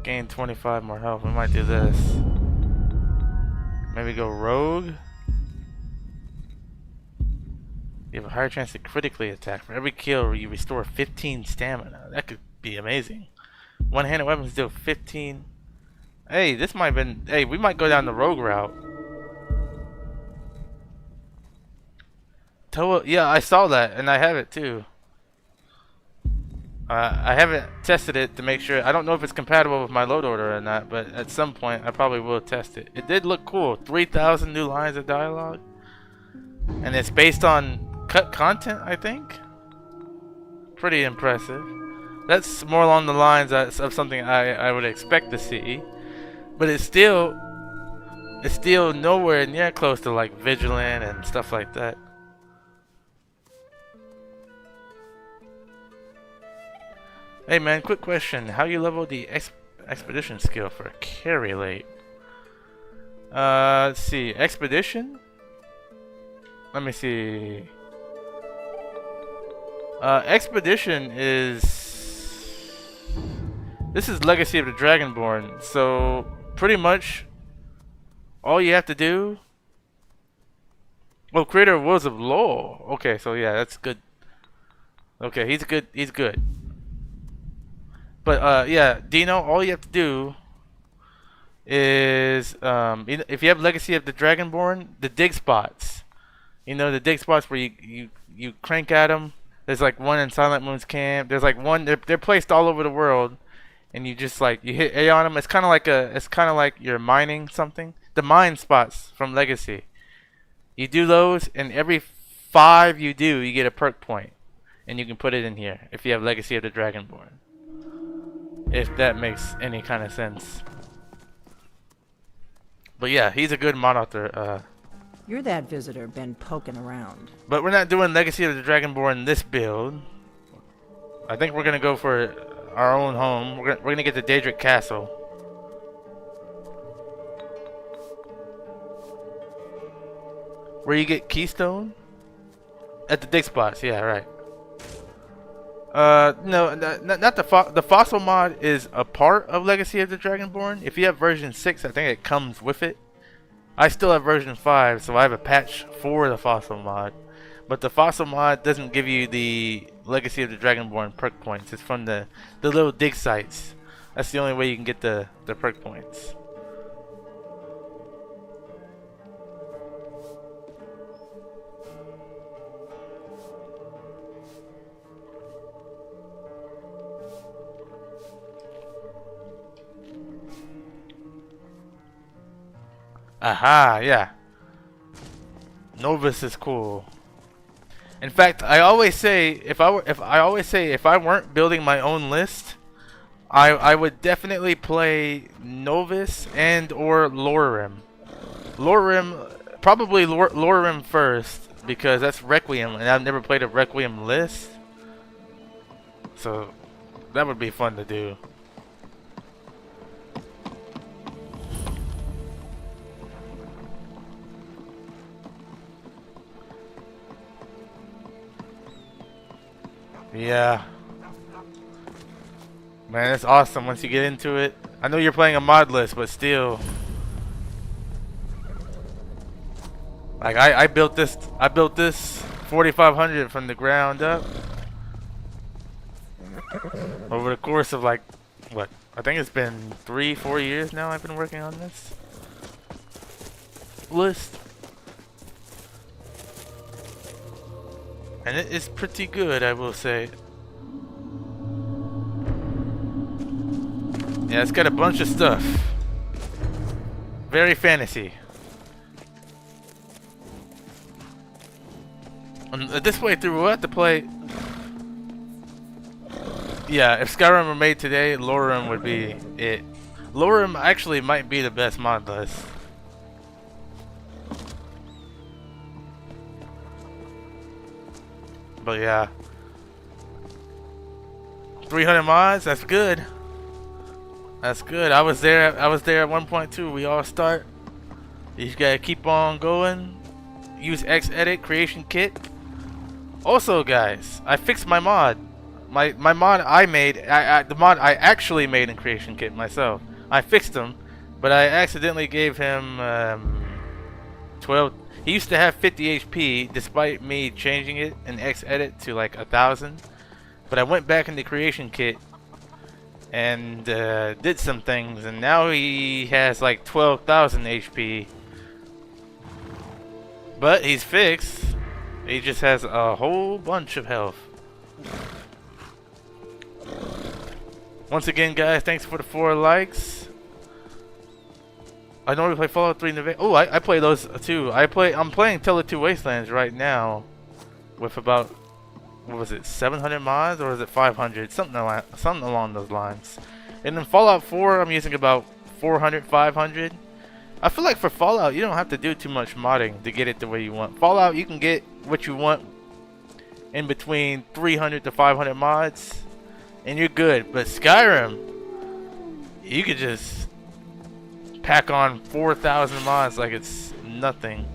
Gain 25 more health. We might do this. Maybe go rogue. You have a higher chance to critically attack. For every kill, you restore 15 stamina. That could be amazing. One-handed weapons deal 15. Hey, this might have been... Hey, we might go down the rogue route. Toa... Yeah, I saw that, and I have it too. I haven't tested it to make sure. I don't know if it's compatible with my load order or not, but at some point, I probably will test it. It did look cool. 3,000 new lines of dialogue. And it's based on cut content, I think. Pretty impressive. That's more along the lines of something I would expect to see. But it's still nowhere near close to like Vigilant and stuff like that. Hey man, quick question. How you level the expedition skill for carry late? Let's see. Expedition? Let me see. Expedition is... This is Legacy of the Dragonborn. So, pretty much, all you have to do... Well, creator of Wheels of Law. Okay, so yeah, that's good. Okay, he's good. He's good. But, yeah, Dino, all you have to do is... if you have Legacy of the Dragonborn, the dig spots. You know, the dig spots where you crank at them. There's like one in Silent Moon's camp. There's like one, they're placed all over the world. And you just like, you hit A on them. It's kind of like you're mining something. The mine spots from Legacy. You do those, and every 5 you do, you get a perk point. And you can put it in here if you have Legacy of the Dragonborn. If that makes any kind of sense. But yeah, he's a good mod author. You're that visitor been poking around. But we're not doing Legacy of the Dragonborn this build. I think we're gonna go for our own home. We're gonna get to Daedric Castle. Where you get Keystone? At the dig spots, yeah, right. No, not the fossil mod is a part of Legacy of the Dragonborn. If you have version 6, I think it comes with it. I still have version 5, so I have a patch for the fossil mod. But the fossil mod doesn't give you the Legacy of the Dragonborn perk points. It's from the little dig sites. That's the only way you can get the perk points. Aha, yeah. Novus is cool. In fact, I always say if I weren't building my own list, I would definitely play Novus and or Lorim. Lorim, probably Lorim first because that's Requiem, and I've never played a Requiem list, so that would be fun to do. Yeah. Man, it's awesome once you get into it. I know you're playing a mod list, but still. Like I built this 4500 from the ground up. Over the course of like what? I think it's been 3-4 years now I've been working on this list. And it is pretty good, I will say. Yeah, it's got a bunch of stuff. Very fantasy. And this way through, we'll have to play. Yeah, if Skyrim were made today, Lorim would be it. Lorim actually might be the best mod list. But yeah, 300 mods. That's good. That's good. I was there at 1.2. We all start. You just gotta keep on going. Use X-Edit creation kit. Also, guys, I fixed my mod. My mod I made. The mod I actually made in creation kit myself. I fixed him, but I accidentally gave him 12. He used to have 50 HP, despite me changing it in X-Edit to like 1,000. But I went back in the creation kit and did some things, and now he has like 12,000 HP. But he's fixed. He just has a whole bunch of health. Once again, guys, thanks for the 4 likes. I normally play Fallout 3 in the oh, I play those too. I'm playing Solitude Wastelands right now with about, what was it, 700 mods, or is it 500? Something along those lines. And in Fallout 4, I'm using about 400, 500. I feel like for Fallout, you don't have to do too much modding to get it the way you want. Fallout, you can get what you want in between 300 to 500 mods, and you're good. But Skyrim, you could just pack on 4,000 mods like it's nothing.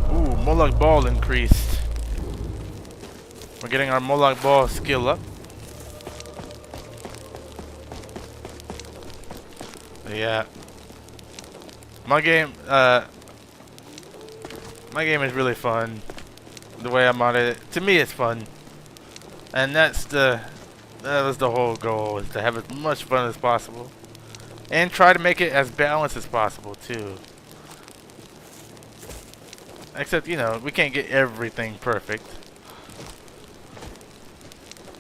Ooh, Moloch Ball increased. We're getting our Moloch Ball skill up. Yeah, my game is really fun. The way I'm on it, to me, it's fun, and that was the whole goal: is to have as much fun as possible, and try to make it as balanced as possible too. Except, you know, we can't get everything perfect.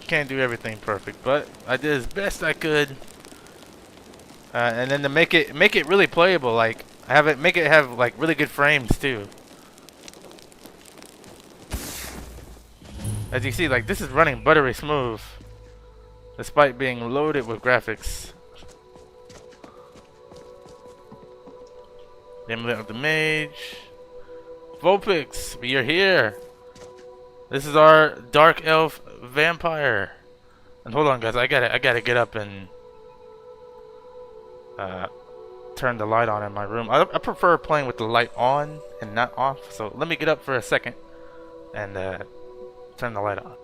Can't do everything perfect, but I did as best I could. And then to make it really playable, like make it have like really good frames too. As you see, like this is running buttery smooth, despite being loaded with graphics. The Amulet of the Mage, Vulpix, you're here. This is our Dark Elf Vampire. And hold on, guys, I gotta get up and turn the light on in my room. I prefer playing with the light on and not off, so let me get up for a second and turn the light on.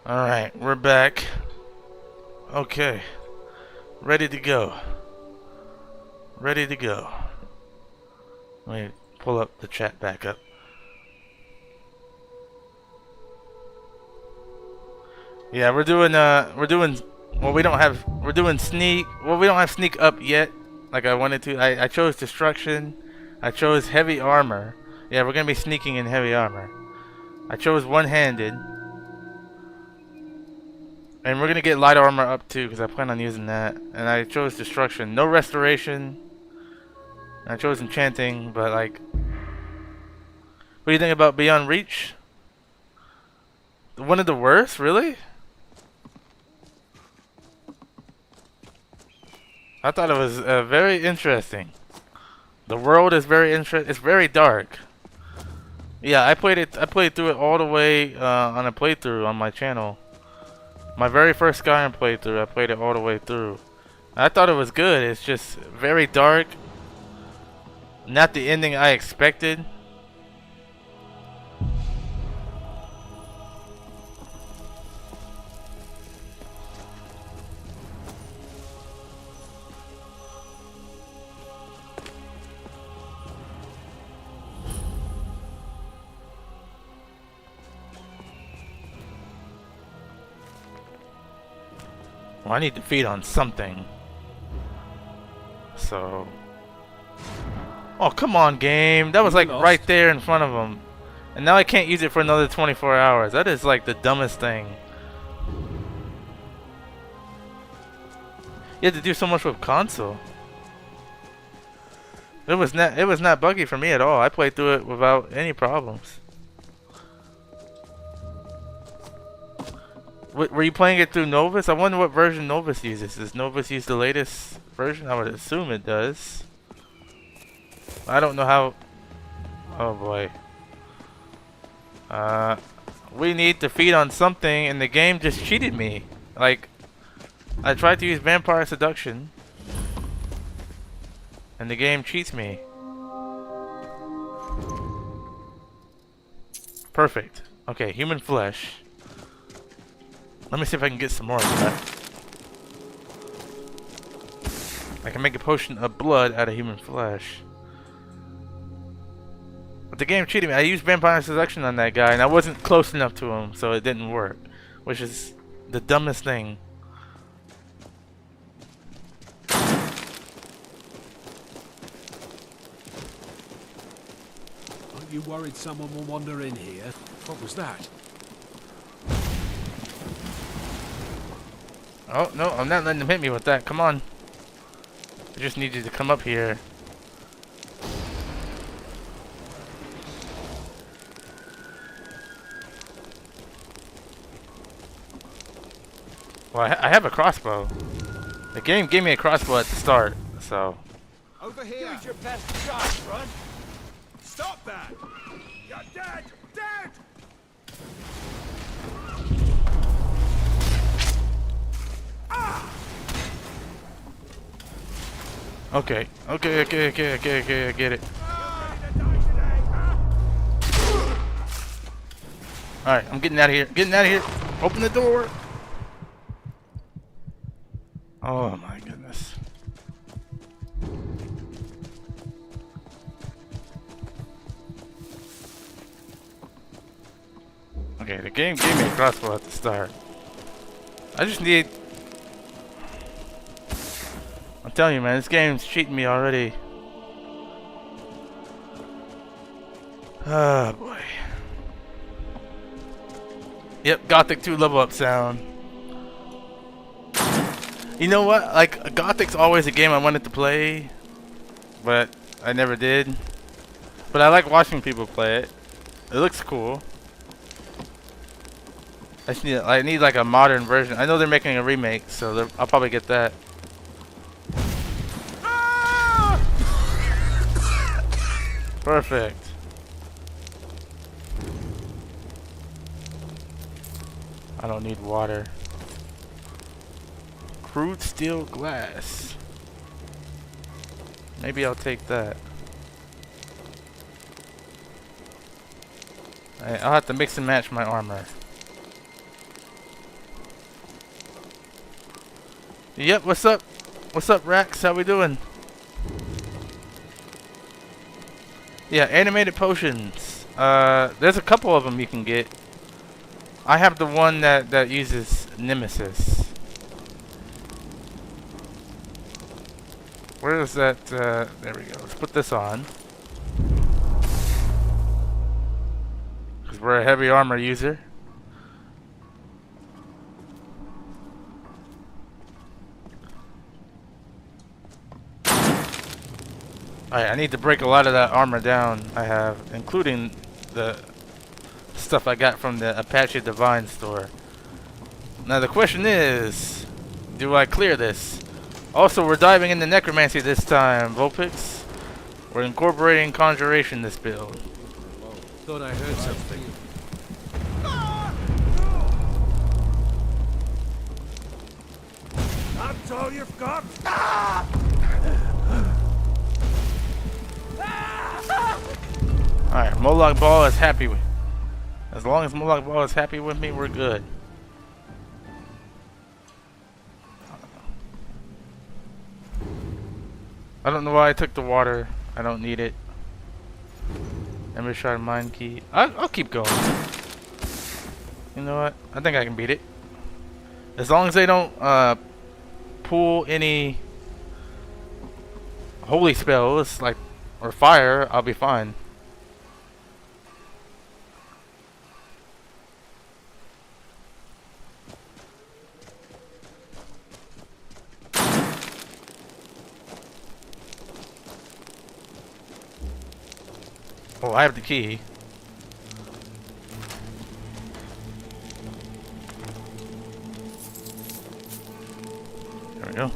Alright, we're back. Okay. Ready to go. Ready to go. Let me pull up the chat back up. Yeah, we're doing well, we don't have sneak up yet like I wanted to. I chose destruction. I chose heavy armor. Yeah, we're gonna be sneaking in heavy armor. I chose one-handed. And we're gonna get light armor up too, because I plan on using that. And I chose destruction. No restoration. I chose enchanting, but like, what do you think about Beyond Reach? One of the worst, really? I thought it was very interesting. The world is very interesting. It's very dark. Yeah, I played through it all the way on a playthrough on my channel. My very first Skyrim playthrough, I played it all the way through. I thought it was good. It's just very dark. Not the ending I expected. Well, I need to feed on something. So... Oh, come on, game. That was like right there in front of him. And now I can't use it for another 24 hours. That is like the dumbest thing. You had to do so much with console. It was not buggy for me at all. I played through it without any problems. Were you playing it through Novus? I wonder what version Novus uses. Does Novus use the latest version? I would assume it does. I don't know how... Oh boy. We need to feed on something and the game just cheated me. Like, I tried to use Vampire Seduction and the game cheats me. Perfect. Okay, human flesh. Let me see if I can get some more of that. I can make a potion of blood out of human flesh. But the game cheated me. I used Vampire Seduction on that guy and I wasn't close enough to him, so it didn't work. Which is the dumbest thing. Aren't you worried someone will wander in here? What was that? Oh, no, I'm not letting him hit me with that. Come on. I just need you to come up here. Well, I have a crossbow. The game gave me a crossbow at the start, so... Over here! Use your best shot, run! Stop that! You're dead! Dead! Okay, I get it. Alright, I'm getting out of here. Getting out of here. Open the door. Oh my goodness. Okay, the game gave me a crossbow at the start. I just need... I'm telling you, man, this game's cheating me already. Oh boy. Yep, Gothic 2 level up sound. You know what? Like, Gothic's always a game I wanted to play, but I never did. But I like watching people play it. It looks cool. I need like a modern version. I know they're making a remake, so I'll probably get that. Perfect. I don't need water. Crude steel glass. Maybe I'll take that. I'll have to mix and match my armor. Yep, what's up? What's up, Rax? How we doing? Yeah, animated potions. There's a couple of them you can get. I have the one that uses Nemesis. Where is that? There we go. Let's put this on. Because we're a heavy armor user. Alright, I need to break a lot of that armor down I have, including the stuff I got from the Apache Divine store. Now the question is, do I clear this? Also, we're diving into necromancy this time, Vulpix. We're incorporating conjuration this build. Thought I heard something. That's all you've got? Alright, Moloch Ball is happy with. As long as Moloch Ball is happy with me, we're good. I don't know why I took the water. I don't need it. Ember Shard Mind Key. I'll keep going. You know what? I think I can beat it. As long as they don't pull any holy spells like or fire, I'll be fine. Oh, I have the key. There we go.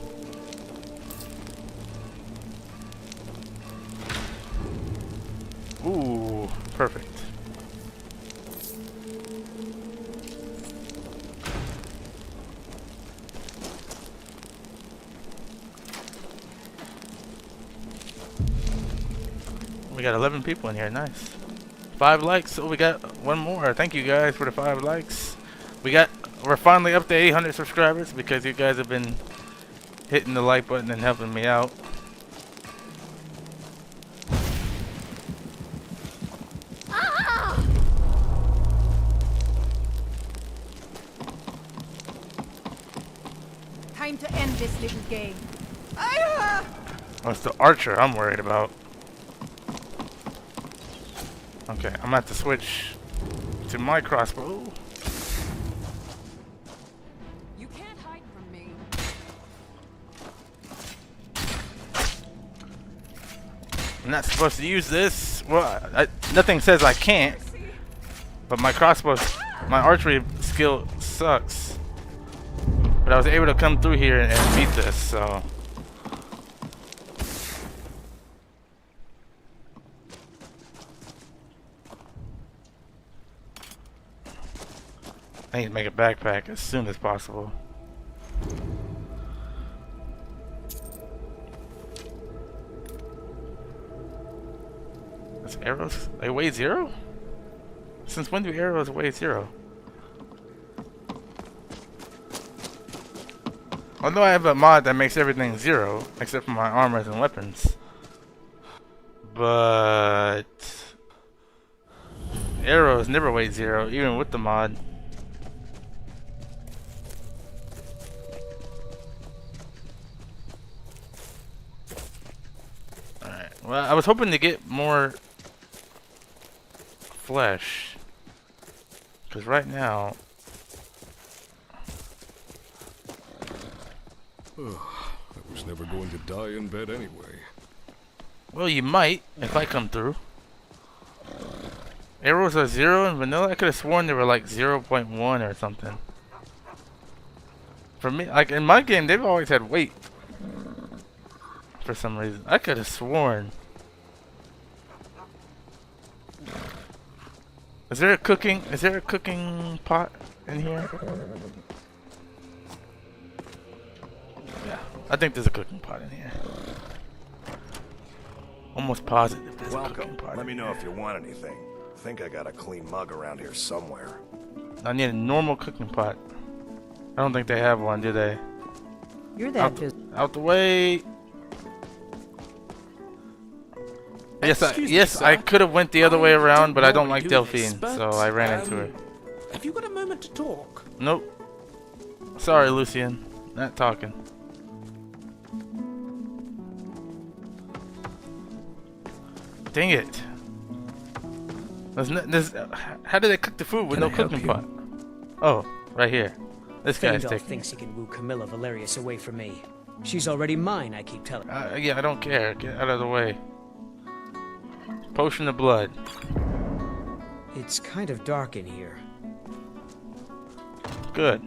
Ooh, perfect. We got 11 people in here, nice. 5 likes, oh we got one more. Thank you guys for the 5 likes. We're finally up to 800 subscribers because you guys have been hitting the like button and helping me out. Time to end this little game. Oh, it's the archer I'm worried about. Okay, I'm gonna have to switch to my crossbow. You can't hide from me. I'm not supposed to use this. Well, nothing says I can't. But my crossbow, my archery skill sucks. But I was able to come through here and beat this, so. I need to make a backpack as soon as possible. Those arrows, they weigh 0? Since when do arrows weigh 0? Although I have a mod that makes everything 0, except for my armors and weapons. But arrows never weigh 0, even with the mod. Well, I was hoping to get more flesh, because right now I was never going to die in bed anyway. well, you might if I come through. Arrows are 0 in vanilla. I could have sworn they were like 0.1 or something. For me, like in my game, they've always had weight. For some reason, I could have sworn. Is there a cooking pot in here? Yeah, I think there's a cooking pot in here. Almost positive there's a cooking pot. Let me know if you want anything. I think I got a clean mug around here somewhere. I need a normal cooking pot. I don't think they have one, do they? You're that busy. Out the way. Excuse me, Yes, sir. I could have went the other way around, but I don't normally like do this, Delphine, but, so I ran into her. Have you got a moment to talk? Nope. Sorry, Lucian. Not talking. Dang it. How did they cook the food with no cooking pot? Oh, right here. This guy's Fendel taking. thinks he can woo Camilla Valerius away from me. She's already mine, I keep telling her. Yeah, I don't care. Get out of the way. Potion of blood. It's kind of dark in here. Good.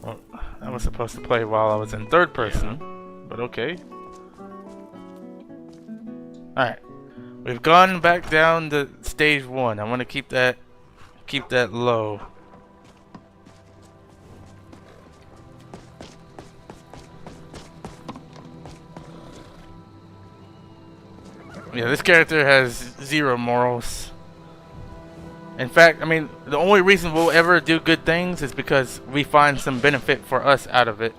Well, I was supposed to play while I was in third person, but okay. Alright. We've gone back down to stage 1. I want to keep that low. Yeah, this character has 0 morals. In fact, I mean, the only reason we'll ever do good things is because we find some benefit for us out of it.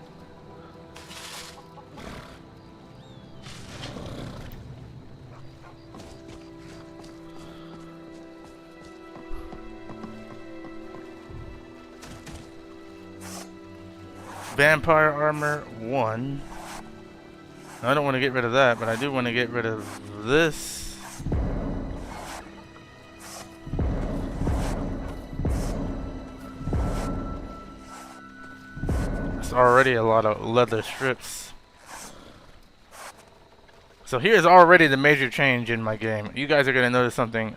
Vampire armor 1. I don't want to get rid of that, but I do want to get rid of this. It's already a lot of leather strips. So here's already the major change in my game. You guys are going to notice something.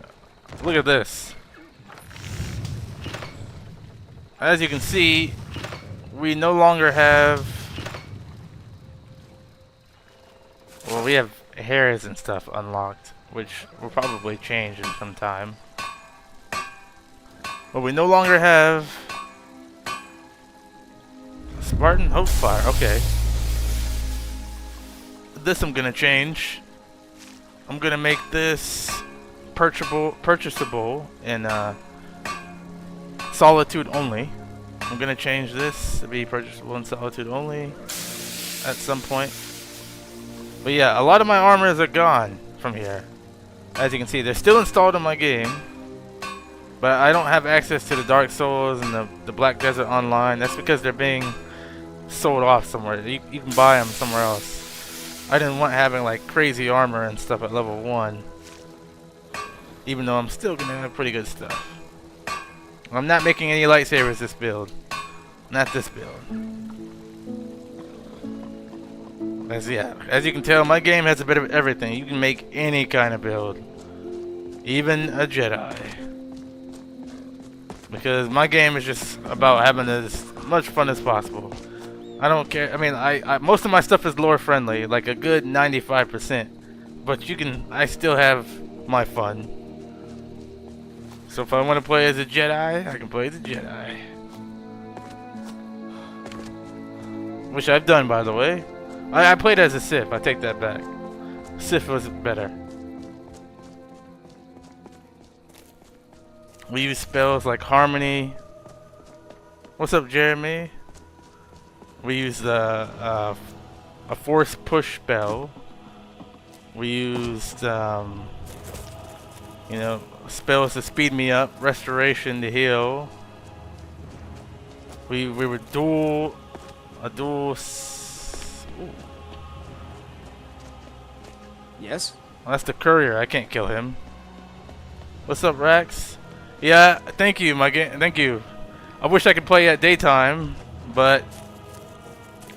Look at this. As you can see, we no longer have... Well, we have hairs and stuff unlocked, which will probably change in some time. But we no longer have Spartan Hope Fire. Okay. This I'm gonna change. I'm gonna make this purchasable in Solitude only. I'm gonna change this to be purchasable in Solitude only at some point. But yeah, a lot of my armors are gone from here. As you can see, they're still installed in my game. But I don't have access to the Dark Souls and the Black Desert Online. That's because they're being sold off somewhere. You can buy them somewhere else. I didn't want having like crazy armor and stuff at level 1. Even though I'm still going to have pretty good stuff. I'm not making any lightsabers this build. Not this build. As you can tell, my game has a bit of everything. You can make any kind of build. Even a Jedi. Because my game is just about having as much fun as possible. I don't care. I mean, I most of my stuff is lore friendly, like a good 95%. But I still have my fun. So if I want to play as a Jedi, I can play as a Jedi. Which I've done, by the way. I played as a Sith. I take that back. Sith was better. We use spells like Harmony. What's up, Jeremy? We use a Force Push spell. We used, spells to speed me up, Restoration to heal. We were dual. Yes? Well, that's the courier. I can't kill him. What's up, Rax? Yeah, thank you, my game. Thank you. I wish I could play at daytime, but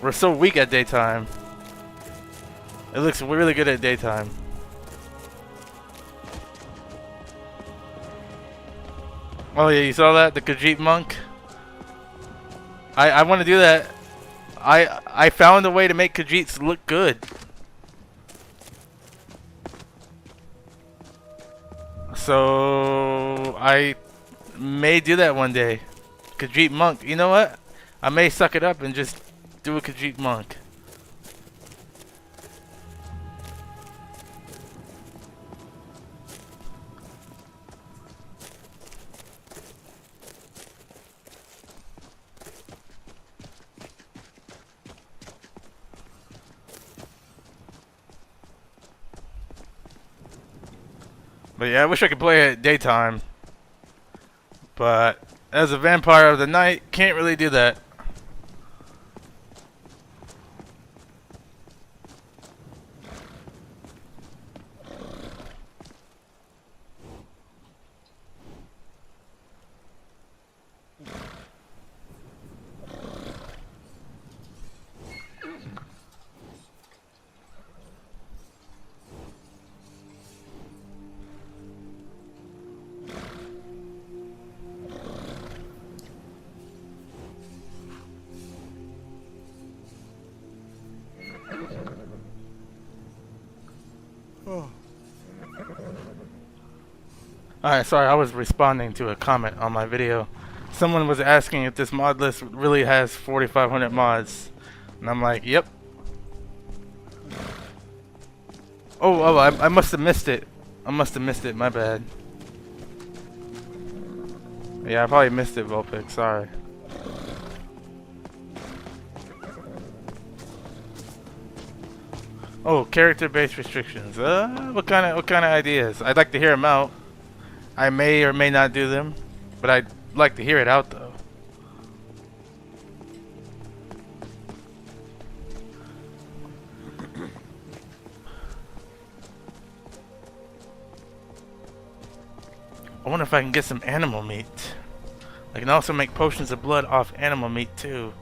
we're so weak at daytime. It looks really good at daytime. Oh yeah, you saw that? The Khajiit monk? I want to do that. I found a way to make Khajiits look good. So I may do that one day. Khajiit monk. You know what? I may suck it up and just do a Khajiit monk. But yeah, I wish I could play it at daytime. But as a vampire of the night, can't really do that. Alright, sorry, I was responding to a comment on my video. Someone was asking if this mod list really has 4,500 mods. And I'm like, yep. Oh, I must have missed it. I must have missed it, my bad. Yeah, I probably missed it, Volpic, sorry. Oh, character-based restrictions. What kind of ideas? I'd like to hear them out. I may or may not do them, but I'd like to hear it out though. I wonder if I can get some animal meat. I can also make potions of blood off animal meat too.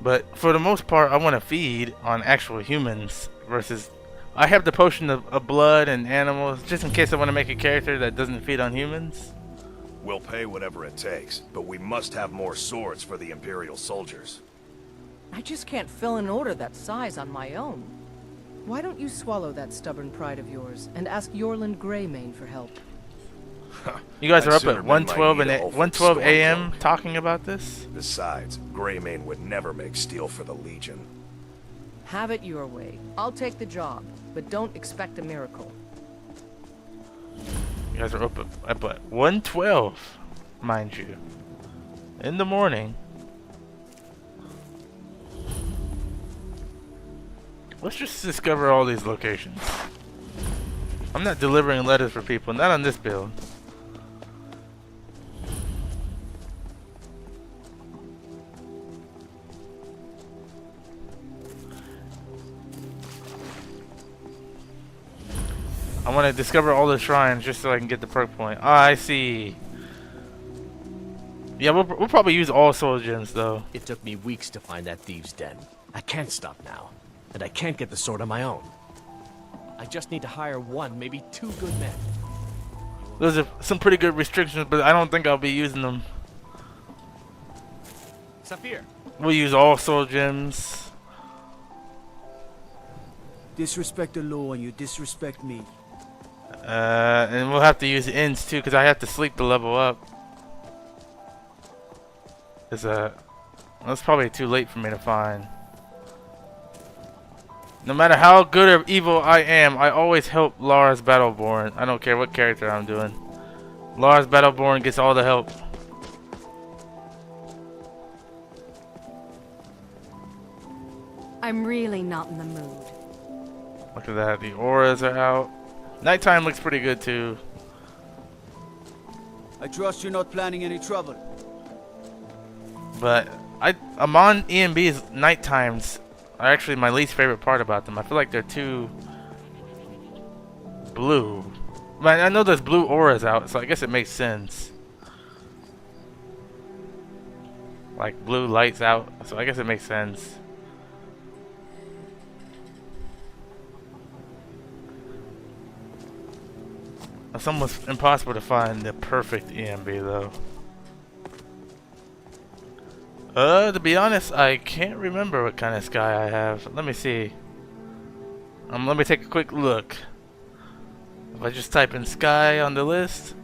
But for the most part, I want to feed on actual humans versus... I have the potion of blood and animals just in case I want to make a character that doesn't feed on humans. We'll pay whatever it takes, but we must have more swords for the Imperial soldiers. I just can't fill an order that size on my own. Why don't you swallow that stubborn pride of yours and ask Yorland Greymane for help? You guys are up at 1:12 a.m. talking about this? Besides, Greymane would never make steel for the Legion. Have it your way. I'll take the job, but don't expect a miracle. You guys are up at 1:12, mind you, in the morning. Let's just discover all these locations. I'm not delivering letters for people, not on this build. I want to discover all the shrines just so I can get the perk point. Ah, I see. Yeah, we'll probably use all soul gems though. It took me weeks to find that thieves' den. I can't stop now, and I can't get the sword on my own. I just need to hire one, maybe two good men. Those are some pretty good restrictions, but I don't think I'll be using them. Saphir. We'll use all soul gems. Disrespect the law and you disrespect me. And we'll have to use ends too, because I have to sleep to level up. That's probably too late for me to find. No matter how good or evil I am, I always help Lars Battleborn. I don't care what character I'm doing. Lars Battleborn gets all the help. I'm really not in the mood. Look at that, the auras are out. Nighttime looks pretty good too. I trust you're not planning any trouble. But I'm on EMB's night times are actually my least favorite part about them. I feel like they're too blue. But I know there's blue auras out, so I guess it makes sense. Like blue lights out, so I guess it makes sense. It's almost impossible to find the perfect EMB though. To be honest, I can't remember what kind of sky I have. Let me see. Let me take a quick look. If I just type in sky on the list,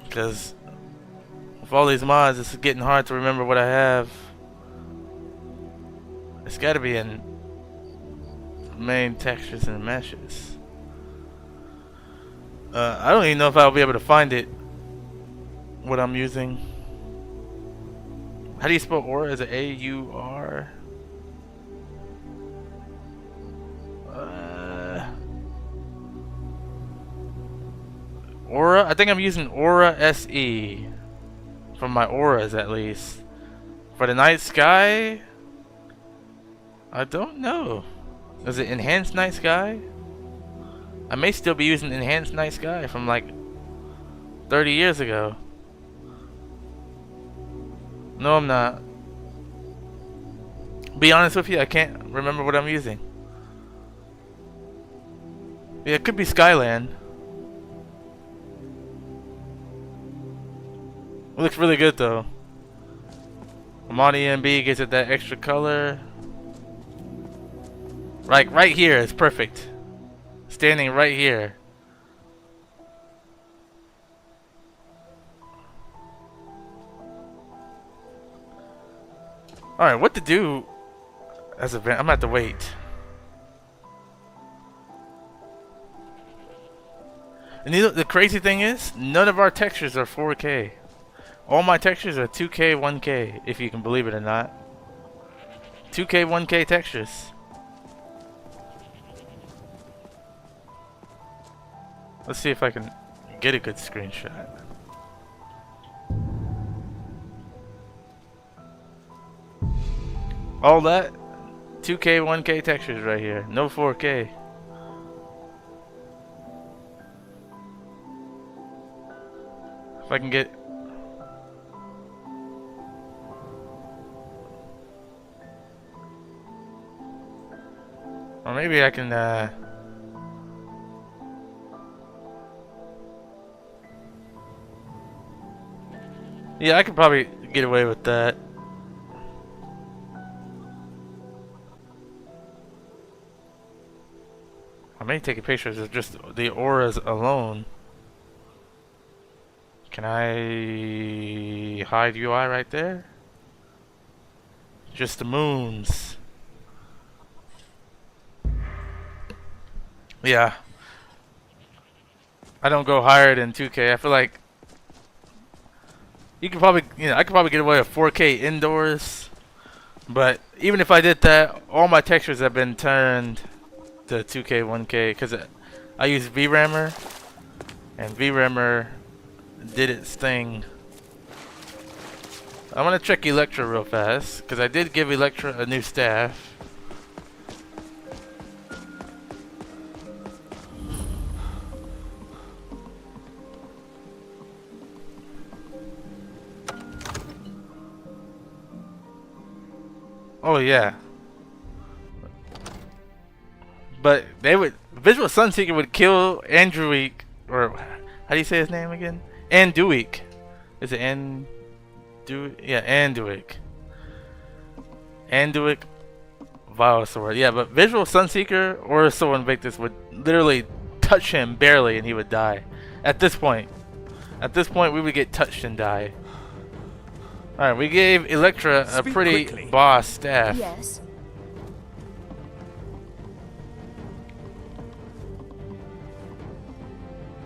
because with all these mods, it's getting hard to remember what I have. It's got to be in main textures and meshes. I don't even know if I'll be able to find it. What I'm using. How do you spell aura? Is it A-U-R? Aura? I think I'm using Aura SE. For my auras, at least. For the night sky? I don't know. Is it enhanced night sky? I may still be using enhanced night sky from like 30 years ago. No, I'm not. Be honest with you, I can't remember what I'm using. Yeah, it could be Skyland. It looks really good though. I'm on EMB, gives it that extra color. Right here is perfect. Standing right here. Alright, what to do as a I'm gonna have to wait. And you know, the crazy thing is, none of our textures are 4K. All my textures are 2K, 1K, if you can believe it or not. 2K, 1K textures. Let's see if I can get a good screenshot. All that 2K, 1K textures right here. No 4K. If I can get... Or maybe I can, yeah, I could probably get away with that. I may take pictures of just the auras alone. Can I hide UI right there? Just the moons. Yeah. I don't go higher than 2K. I feel like you could probably, I could probably get away with 4K indoors. But even if I did that, all my textures have been turned to 2K, 1K because I use VRAMmer, and VRAMmer did its thing. I want to check Electra real fast because I did give Electra a new staff. Oh yeah. But they would Visual Sunseeker would kill Anduik, or how do you say his name again? Anduik. Is it Anduik? Yeah, Anduik. Anduik Vile Sword. Yeah, but Visual Sunseeker or Soul Invictus would literally touch him barely and he would die. At this point. At this point we would get touched and die. Alright, we gave Electra a pretty boss staff. Yes.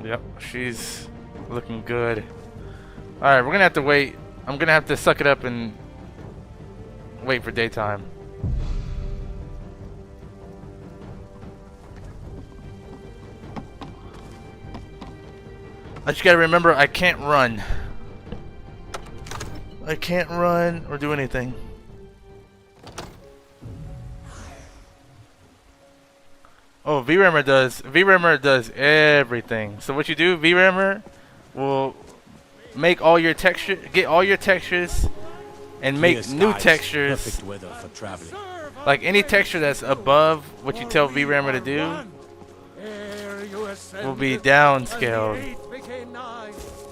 Yep, she's looking good. Alright, we're gonna have to wait. I'm gonna have to suck it up and wait for daytime. I just gotta remember I can't run. I can't run or do anything. Oh, VRAMmer does everything. So what you do, VRAMmer will make all your texture, get all your textures, and make new textures. Perfect weather for traveling. Like any texture that's above what you tell VRAMmer to do will be downscaled.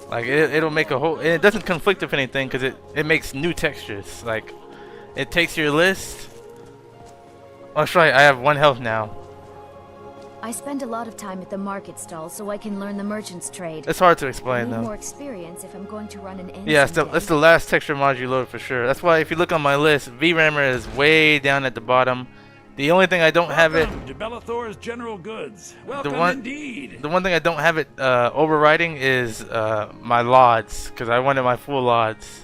Like it'll make a whole, and it doesn't conflict with anything because it makes new textures. Like it takes your list. Oh, that's right. I have 1 health now. I spend a lot of time at the market stall so I can learn the merchant's trade. It's hard to explain I need though. more experience if I'm going to run an inn. Yeah, that's the last texture mod you load for sure. That's why if you look on my list, VRAMmer is way down at the bottom. The only thing I don't have it. To Bellathor's General Goods. Welcome indeed. The one thing I don't have it overriding is my LODs, because I wanted my full LODs.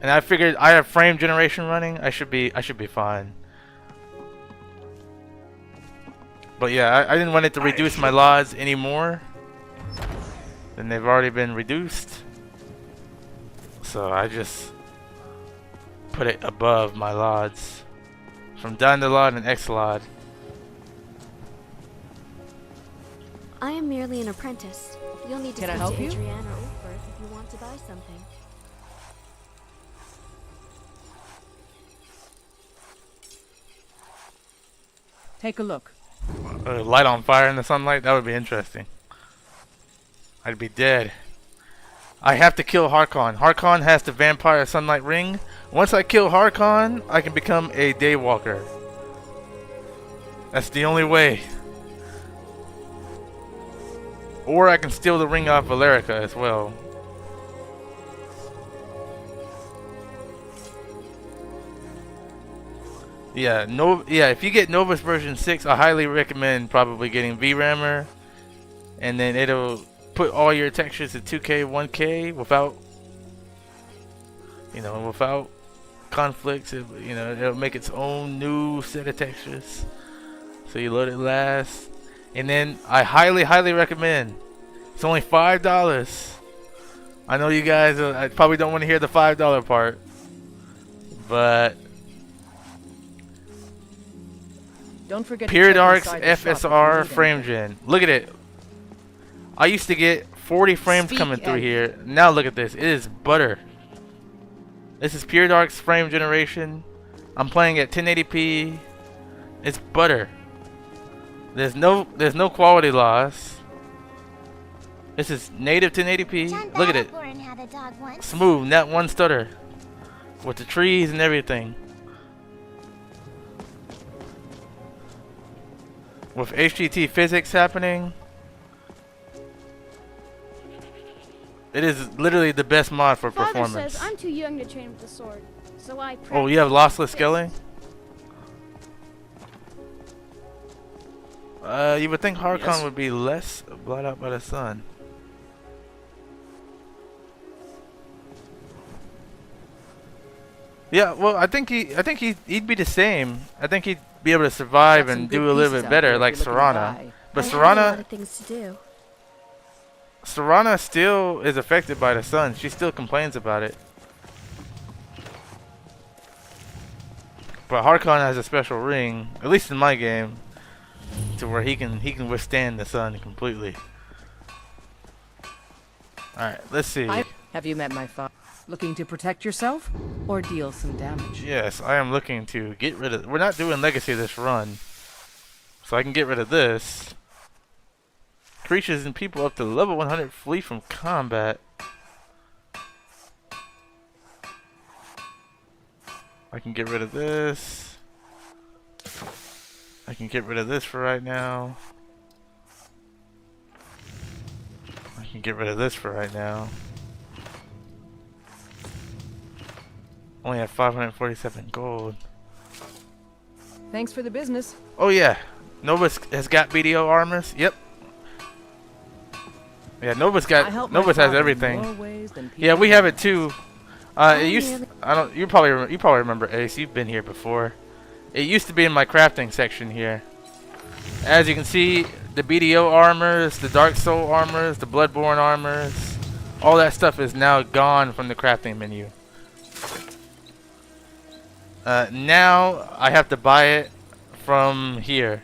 And I figured I have frame generation running. I should be fine. But yeah, I didn't want it to reduce my odds anymore than they've already been reduced. So I just put it above my odds from Dandalod and Exlod. I am merely an apprentice. You'll need to Can I speak help to you? Adriana Ulfirth if you want to buy something. Take a look. Light on fire in the sunlight? That would be interesting. I'd be dead. I have to kill Harkon. Harkon has the vampire sunlight ring. Once I kill Harkon, I can become a daywalker. That's the only way. Or I can steal the ring off Valerica as well. Yeah, if you get Novus version 6, I highly recommend probably getting VRAMer, and then it'll put all your textures at 2K, 1K without, without conflicts. It'll make its own new set of textures. So you load it last, and then I highly recommend. It's only $5. I know you guys I probably don't want to hear the $5 part, but Don't forget Peridarch's to check inside the shop FSR if you need frame anything. gen. Look at it. I used to get 40 frames coming through here. Now look at this. It is butter. This is Peridarch's frame generation. I'm playing at 1080p. It's butter. There's no quality loss. This is native 1080p. Look at it. Smooth, not one stutter. With the trees and everything. With HGT physics happening, it is literally the best mod for Father performance. says I'm too young to train with the sword, so I Oh, you have lossless scaling? You would think Harkon would be less blotted out by the sun. Yeah, well, I think he'd be the same. I think he'd be able to survive and do a little bit better, like Serana. But I have a lot of things to do. Serana still is affected by the sun. She still complains about it. But Harkon has a special ring, at least in my game, to where he can withstand the sun completely. All right, let's see. Have you met my father? Looking to protect yourself or deal some damage? Yes, I am looking to get rid of. We're not doing legacy this run, so I can get rid of this. Creatures and people up to level 100 flee from combat. I can get rid of this. I can get rid of this for right now. I can get rid of this for right now. Only have 547 gold. Thanks for the business. Oh yeah, Novus has got BDO armors. Yep. Yeah, Novus has everything. Yeah, we have it too. You probably remember Ace. You've been here before. It used to be in my crafting section here. As you can see, the BDO armors, the Dark Soul armors, the Bloodborne armors, all that stuff is now gone from the crafting menu. Now I have to buy it from here.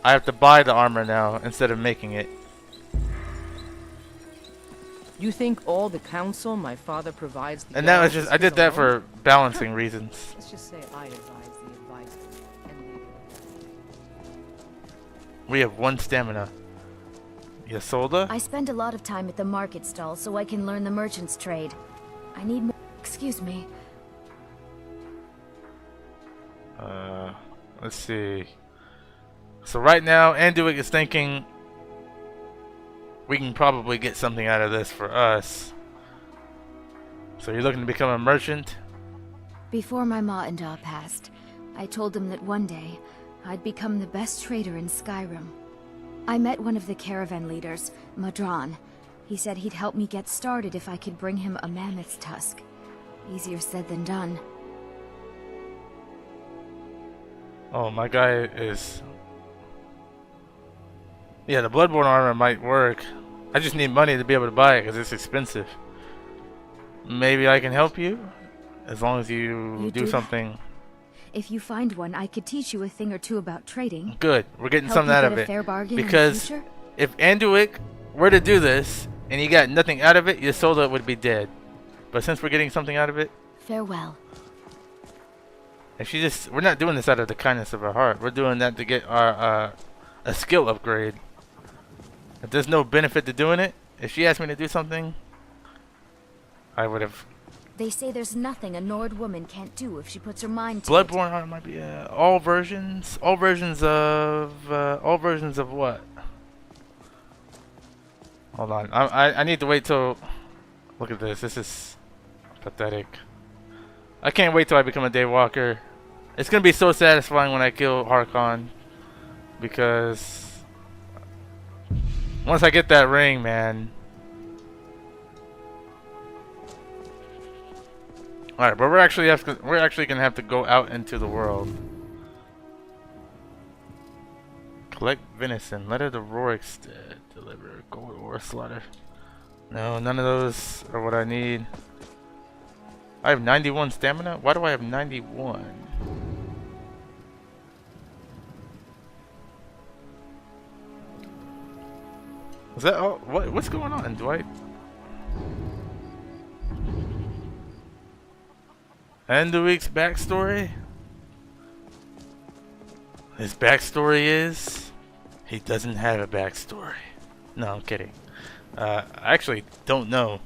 I have to buy the armor now instead of making it. You think all the counsel my father provides the And that was elves just, I did is that alone? for balancing reasons. Let's just say I advise the advisor. We have 1 stamina. Yasolda? I spend a lot of time at the market stall so I can learn the merchant's trade. I need more. Excuse me. Let's see. So right now, Anduik is thinking we can probably get something out of this for us. So you're looking to become a merchant? Before my ma and Da passed, I told them that one day I'd become the best trader in Skyrim. I met one of the caravan leaders, Madran. He said he'd help me get started if I could bring him a mammoth's tusk. Easier said than done. Oh, my guy is Yeah, the Bloodborne armor might work. I just need money to be able to buy it because it's expensive. Maybe I can help you as long as you do something. If you find one, I could teach you a thing or two about trading. Good. We're getting Help something you out get of a it. fair bargain in the Because future? if Anduik were to do this and you got nothing out of it, your soul would be dead. But since we're getting something out of it, farewell. if she just, we're not doing this out of the kindness of our heart. We're doing that to get our a skill upgrade. If there's no benefit to doing it, if she asked me to do something, I would have. They say there's nothing a Nord woman can't do if she puts her mind to Bloodborne armor might be all versions of what? Hold on, I need to wait till. Look at this. This is pathetic. I can't wait till I become a Daywalker. It's gonna be so satisfying when I kill Harkon, because once I get that ring, man. Alright, but we're actually gonna have to go out into the world. Collect venison, letter to Rorikstead, deliver gold ore slaughter. No, none of those are what I need. I have 91 stamina? Why do I have 91? Is that all? What's going on? Do I? Anduik's backstory? His backstory is he doesn't have a backstory. No, I'm kidding. I actually don't know.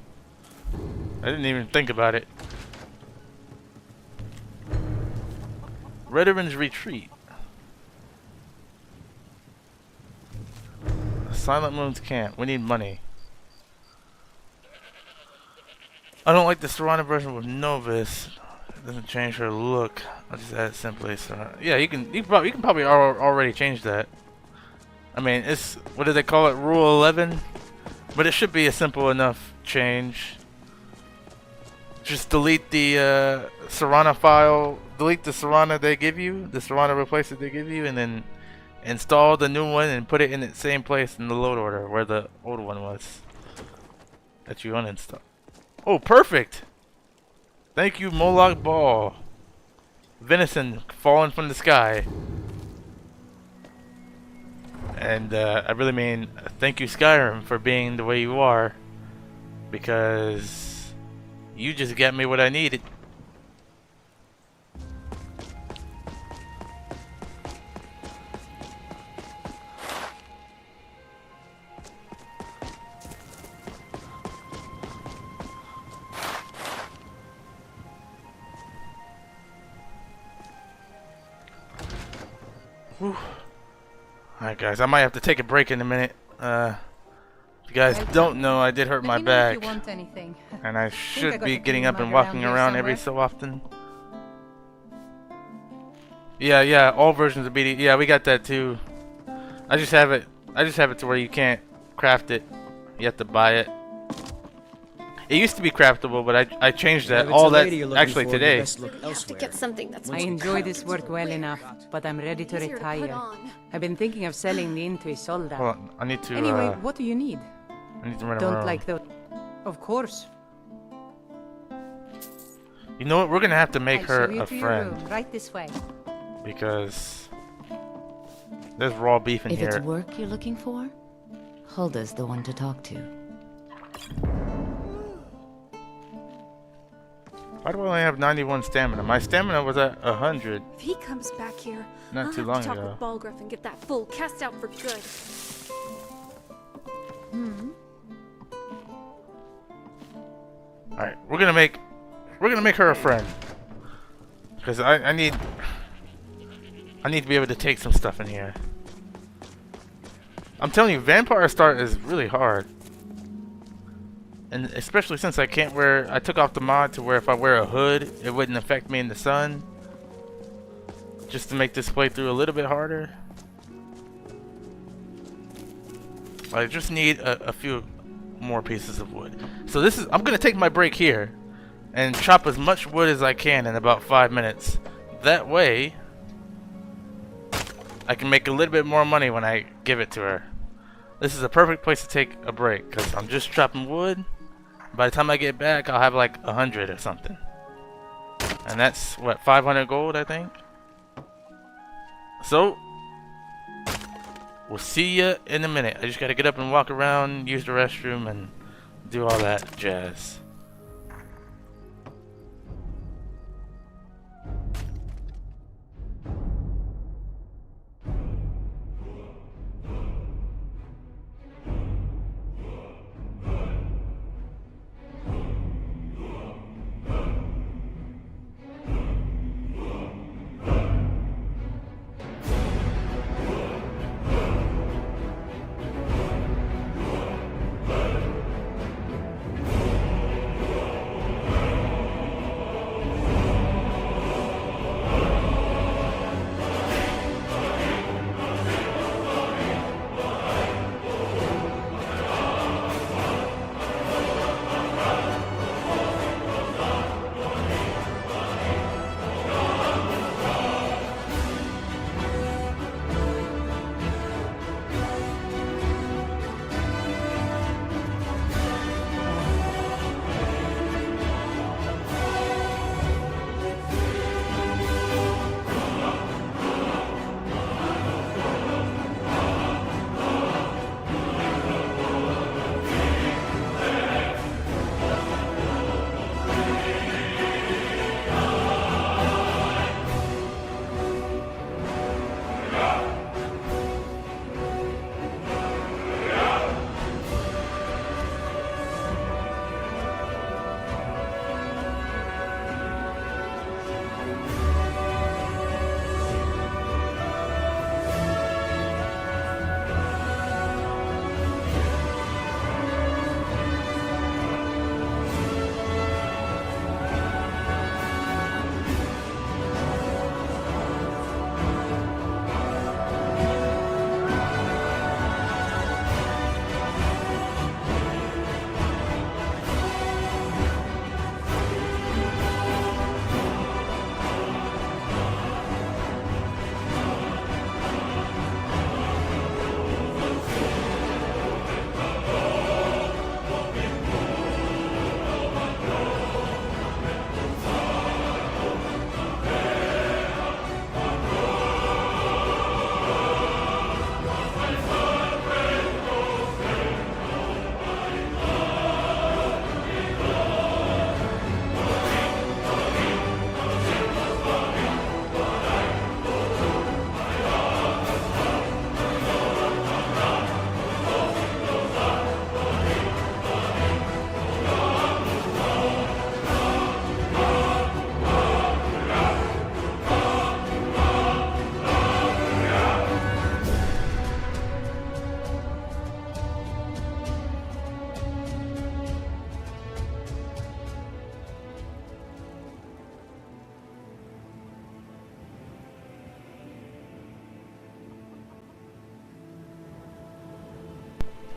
I didn't even think about it. Rederin's Retreat. Silent Moon's Camp. We need money. I don't like the Serana version with Novus. It doesn't change her look. I'll just add it simply. So yeah, you can probably already change that. I mean, it's, what do they call it? Rule 11. But it should be a simple enough change. Just delete the Serana file. Delete the Serana they give you, the Serana replacer they give you, and then install the new one and put it in the same place in the load order where the old one was that you uninstalled. Oh, perfect! Thank you, Moloch Ball. Venison falling from the sky. And I really mean thank you, Skyrim, for being the way you are, because you just got me what I needed. Alright guys, I might have to take a break in a minute. If you guys don't know, I did hurt my back. If you want anything. And I should be getting up and walking around every so often. Yeah, all versions of BD. Yeah, we got that too. I just have it to where you can't craft it. You have to buy it. It used to be craftable, but I changed that. All that actually today. Have to get something that's I enjoy this work well enough, but I'm ready to retire. I've been thinking of selling the into Isolda. Hold on, I need to. Anyway, what do you need? I need to run Don't around. like the. Of course. You know what? We're gonna have to make I'll her show you a to your friend room, right this way. because there's raw beef in If here. it's work you're looking for, Hulda's the one to talk to. Why do I only have 91 stamina? My stamina was at 100. If he comes back here, Not I'll too have long to talk ago. with Balgruff and get that fool cast out for good. Alright, we're gonna make her a friend. Because I need to be able to take some stuff in here. I'm telling you, Vampire Start is really hard. And especially since I took off the mod to where if I wear a hood, it wouldn't affect me in the sun. Just to make this playthrough a little bit harder. I just need a few more pieces of wood. So I'm gonna take my break here and chop as much wood as I can in about 5 minutes. That way I can make a little bit more money when I give it to her. This is a perfect place to take a break because I'm just chopping wood. By the time I get back, I'll have like 100 or something. And that's what, 500 gold, I think. So we'll see ya in a minute. I just gotta get up and walk around, use the restroom, and do all that jazz.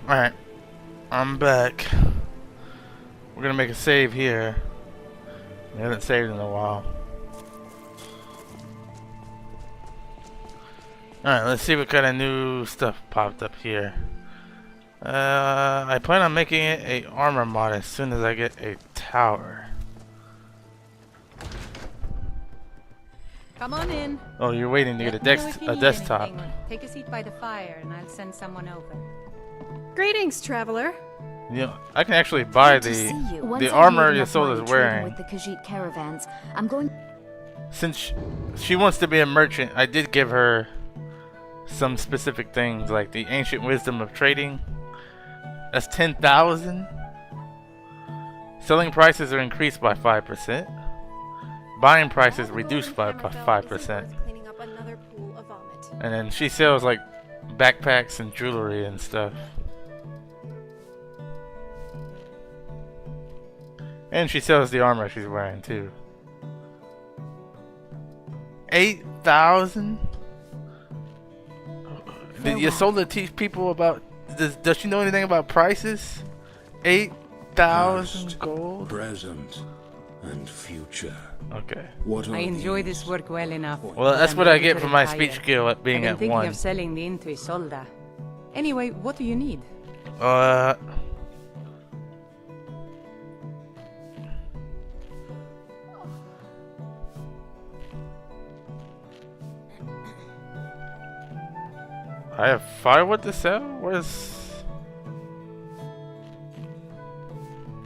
Alright, I'm back. We're gonna make a save here. We haven't saved in a while. Alright, let's see what kind of new stuff popped up here. I plan on making it a armor mod as soon as I get a tower. Come on in. Oh, you're waiting to get a desktop. Take a seat by the fire and I'll send someone over. Greetings, traveler. You know, I can actually buy the armor Yasola's wearing. With the Khajiit caravans, I'm going. Since she wants to be a merchant, I did give her some specific things like the ancient wisdom of trading. That's 10,000. Selling prices are increased by 5%. Buying prices reduced by 5%. And then she sells like backpacks and jewelry and stuff. And she sells the armor she's wearing too. 8,000? Did Yasola teach people about... Does she know anything about prices? 8,000 gold? Present and future. Okay. I enjoy this work well enough. Well, that's what I get for my speech skill at being at 1. I'm thinking of selling the Intu Isolda. Anyway, what do you need? I have firewood to sell? Where's...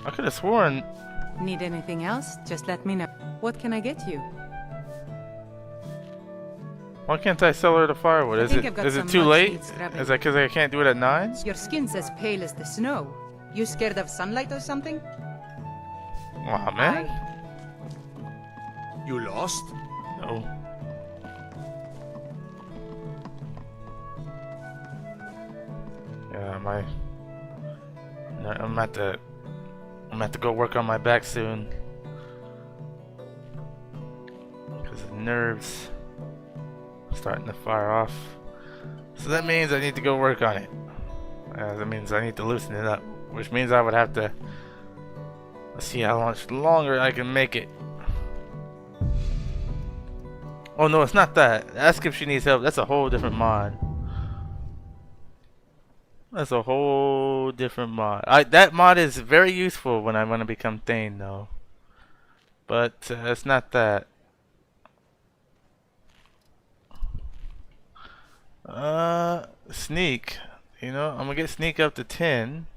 I could have sworn... Need anything else? Just let me know. What can I get you? Why can't I sell her the firewood? Is it too late? Is that because I can't do it at 9? Your skin's as pale as the snow. You scared of sunlight or something? Aw, man. You lost? No. Yeah, I'm at to go work on my back soon. Because the nerves starting to fire off. So that means I need to go work on it. That means I need to loosen it up. Which means I would have to see how much longer I can make it. Oh no, it's not that. Ask if she needs help. That's a whole different mod. That's a whole different mod. That mod is very useful when I want to become Thane, though. But it's not that. Sneak. You know, I'm gonna get sneak up to 10.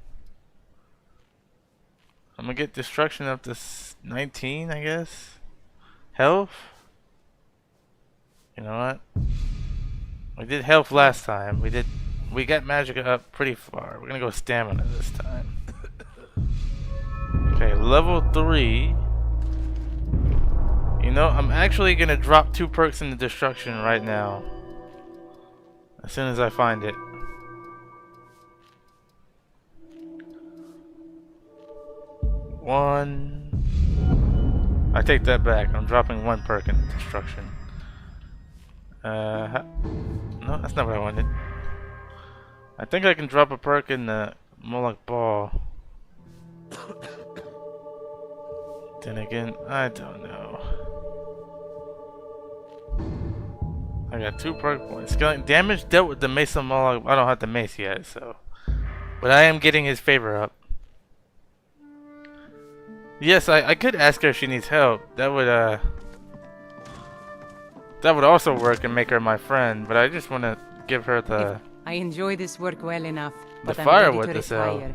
I'm gonna get destruction up to 19, I guess. Health. You know what? We did health last time. We got magic up pretty far. We're gonna go stamina this time. Okay, level 3. You know, I'm actually gonna drop 2 perks into destruction right now. As soon as I find it. I take that back. I'm dropping 1 perk into destruction. No, that's not what I wanted. I think I can drop a perk in the Moloch Ball. Then again, I don't know. I got 2 perk points. Damage dealt with the Mace of Moloch. I don't have the mace yet, so. But I am getting his favor up. Yes, I could ask her if she needs help. That would also work and make her my friend. But I just want to give her the. I enjoy this work well enough, but I'm firewood ready to to sell. retire.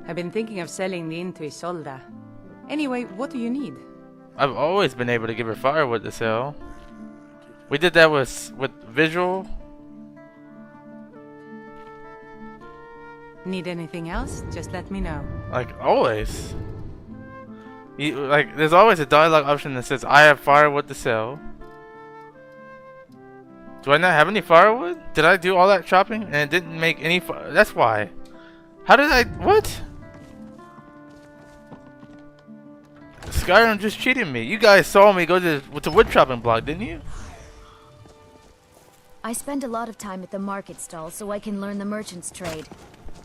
I've been thinking of selling the into Isolda. Anyway, what do you need? I've always been able to give her firewood to sell. We did that with visual. Need anything else? Just let me know. Like always. There's always a dialogue option that says I have firewood to sell. Do I not have any firewood? Did I do all that chopping and it didn't make any that's why. How did I what? Skyrim just cheated me. You guys saw me go to the wood chopping block, didn't you? I spend a lot of time at the market stall so I can learn the merchant's trade.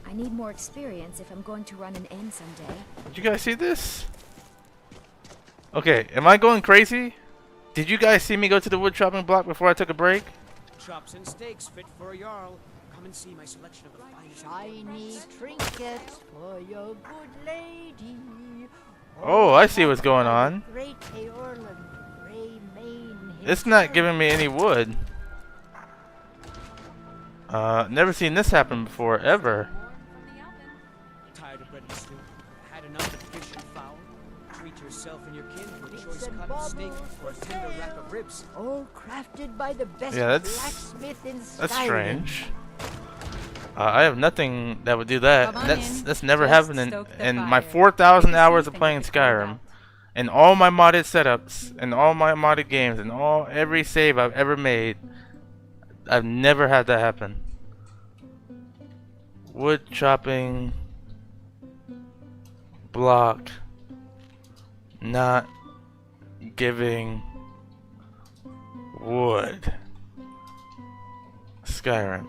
I need more experience if I'm going to run an inn someday. Did you guys see this? Okay, am I going crazy? Did you guys see me go to the wood chopping block before I took a break? Chops and steaks fit for a jarl. Come and see my selection of the finest. Shiny trinkets for your good lady. Oh, I see what's going on. Great Eorlin, gray mane. It's not giving me any wood. Never seen this happen before, ever. Tired of bread and stew? Had enough of fish and fowl? Treat yourself and your kin to a choice cut of steak or a tender rack of ribs. All crafted by the best blacksmith in Skyrim. That's strange. I have nothing that would do that. That's never happened in my 4,000 hours of playing Skyrim, and all my modded setups, and all my modded games, and every save I've ever made. I've never had that happen. Wood chopping block not giving wood. Skyrim.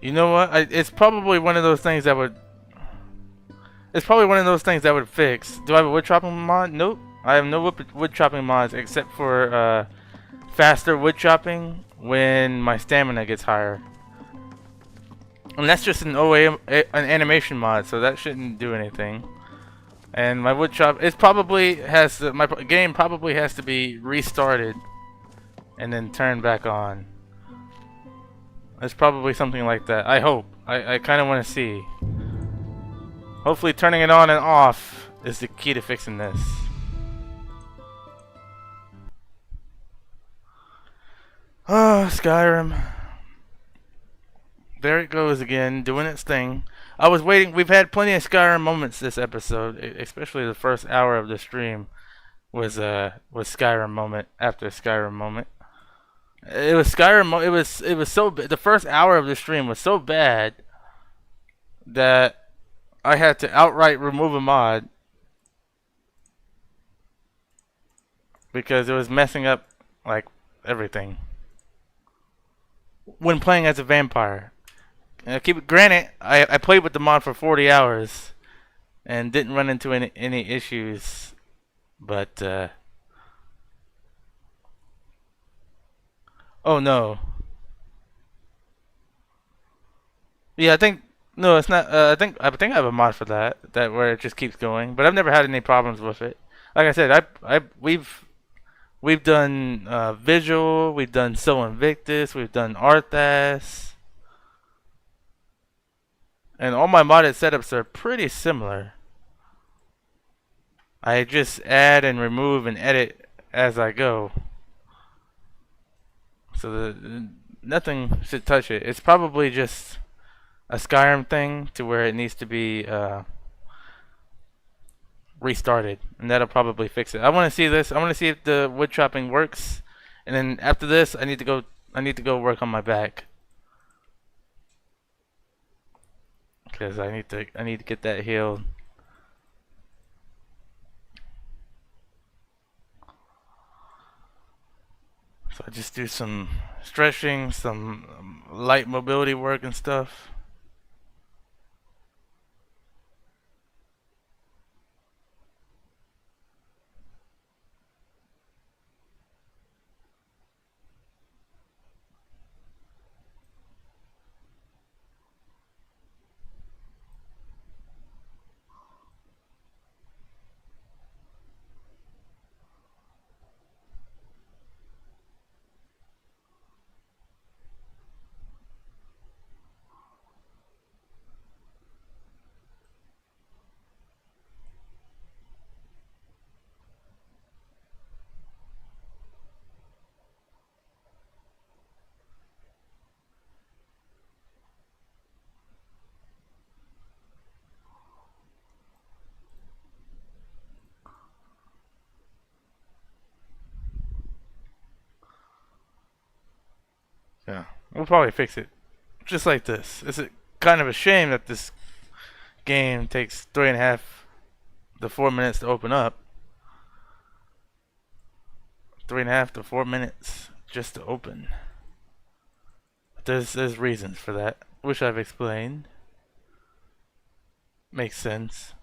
You know what? It's probably one of those things that would. It's probably one of those things that would fix. Do I have a wood chopping mod? Nope. I have no wood chopping mods except for faster wood chopping when my stamina gets higher. And that's just an an animation mod, so that shouldn't do anything. And my wood chop, it probably has to, my game probably has to be restarted and then turned back on. It's probably something like that. I hope. I kind of want to see. Hopefully turning it on and off is the key to fixing this. Oh, Skyrim. There it goes again, doing its thing. I was waiting. We've had plenty of Skyrim moments this episode, especially the first hour of the stream was Skyrim moment after Skyrim moment. It was Skyrim. It was so the first hour of the stream was so bad that I had to outright remove a mod because it was messing up like everything when playing as a vampire. Granted, I played with the mod for 40 hours and didn't run into any issues, but oh no. Yeah, I think no, it's not. I think I have a mod for that where it just keeps going, but I've never had any problems with it. Like I said, we've done Visual, we've done Sol Invictus, we've done Arthas. And all my modded setups are pretty similar. I just add and remove and edit as I go. So nothing should touch it. It's probably just a Skyrim thing to where it needs to be restarted. And that'll probably fix it. I want to see this. I want to see if the wood chopping works. And then after this, I need to go work on my back. Because I need to get that healed. So I just do some stretching, some light mobility work and stuff. Yeah, we'll probably fix it just like this. It's kind of a shame that this game takes 3.5 to 4 minutes to open up. 3.5 to 4 minutes just to open. But there's reasons for that, which I've explained. Makes sense.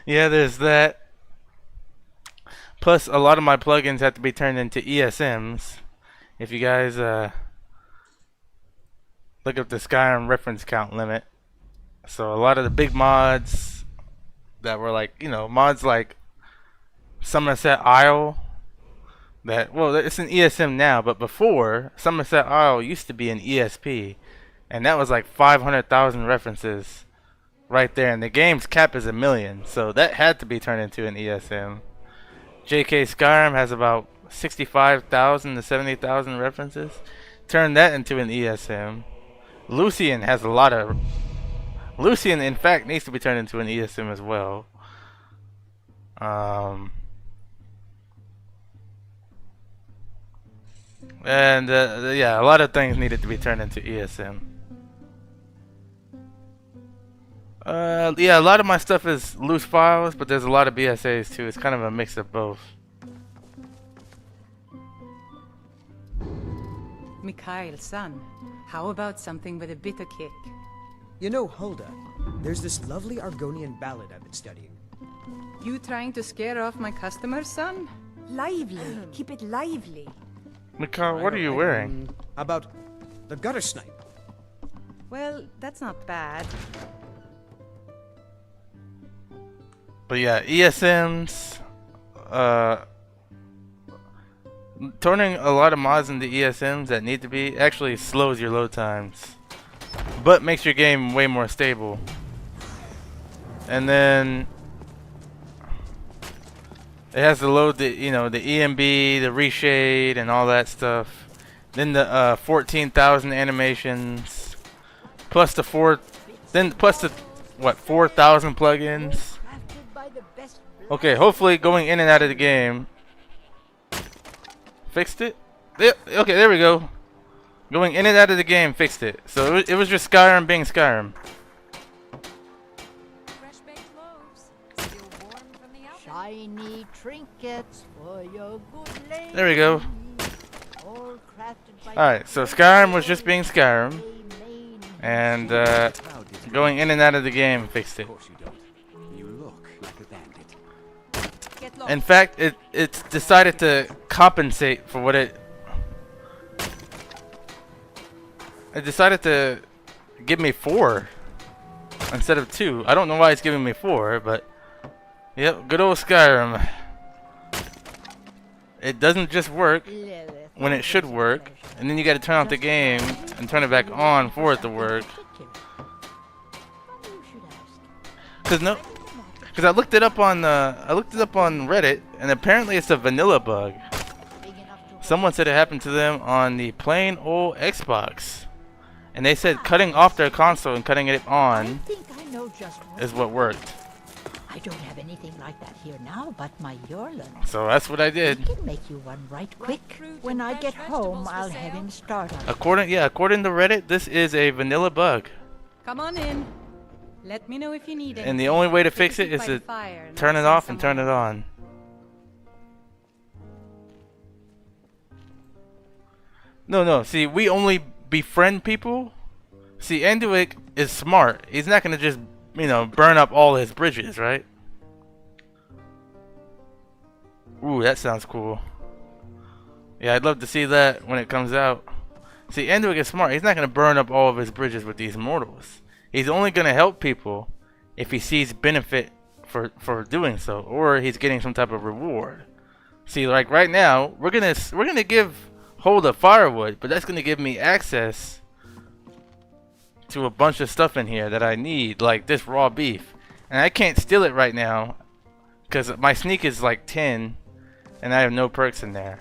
Yeah, there's that. Plus, a lot of my plugins have to be turned into ESMs. If you guys look up the Skyrim reference count limit. So a lot of the big mods that were like, you know, mods like Somerset Isle, that, well, it's an ESM now, but before, Somerset Isle used to be an ESP, and that was like 500,000 references right there, and the game's cap is 1 million, so that had to be turned into an ESM. JK Skyrim has about 65,000 to 70,000 references. Turn that into an ESM. Lucian has a lot of... Lucian, in fact, needs to be turned into an ESM as well. And yeah, a lot of things needed to be turned into ESM. Yeah, a lot of my stuff is loose files, but there's a lot of BSAs too. It's kind of a mix of both. Mikhail, son, how about something with a bitter kick? You know, Hulda, there's this lovely Argonian ballad I've been studying. You trying to scare off my customers, son? Lively. Keep it lively. Mikhail, what are you wearing? About the gutter snipe. Well, that's not bad. But yeah, ESMs, turning a lot of mods into ESMs that need to be actually slows your load times, but makes your game way more stable. And then it has to load the, you know, the EMB, the reshade, and all that stuff. Then the 14,000 animations, plus the plus the what 4,000 plugins. Okay, hopefully going in and out of the game fixed it. Yep, okay, there we go. Going in and out of the game fixed it. So it was just Skyrim being Skyrim. Shiny trinkets for your good lady. There we go. Alright, so Skyrim was just being Skyrim. And going in and out of the game fixed it. In fact, it's decided to compensate for what it decided to give me 4 instead of 2. I don't know why it's giving me 4, but yep, good old Skyrim. It doesn't just work when it should work, and then you got to turn off the game and turn it back on for it to work. Because I looked it up on Reddit, and apparently it's a vanilla bug. Someone said it happened to them on the plain old Xbox, and they said cutting off their console and cutting it on is what worked. I don't have anything like that here now, but my Yorlin. So that's what I did. I can make you one right quick. When I get home, I'll have him start on it. According to Reddit, this is a vanilla bug. Come on in. Let me know if you need anything. And the only way to fix it is to turn it off and turn it on. No. See, we only befriend people. See, Anduik is smart. He's not gonna just, you know, burn up all his bridges, right? Ooh, that sounds cool. Yeah, I'd love to see that when it comes out. See, Anduik is smart. He's not gonna burn up all of his bridges with these mortals. He's only gonna help people if he sees benefit for doing so, or he's getting some type of reward. See, like right now, we're gonna give Hulda firewood, but that's gonna give me access to a bunch of stuff in here that I need, like this raw beef, and I can't steal it right now because my sneak is like 10, and I have no perks in there.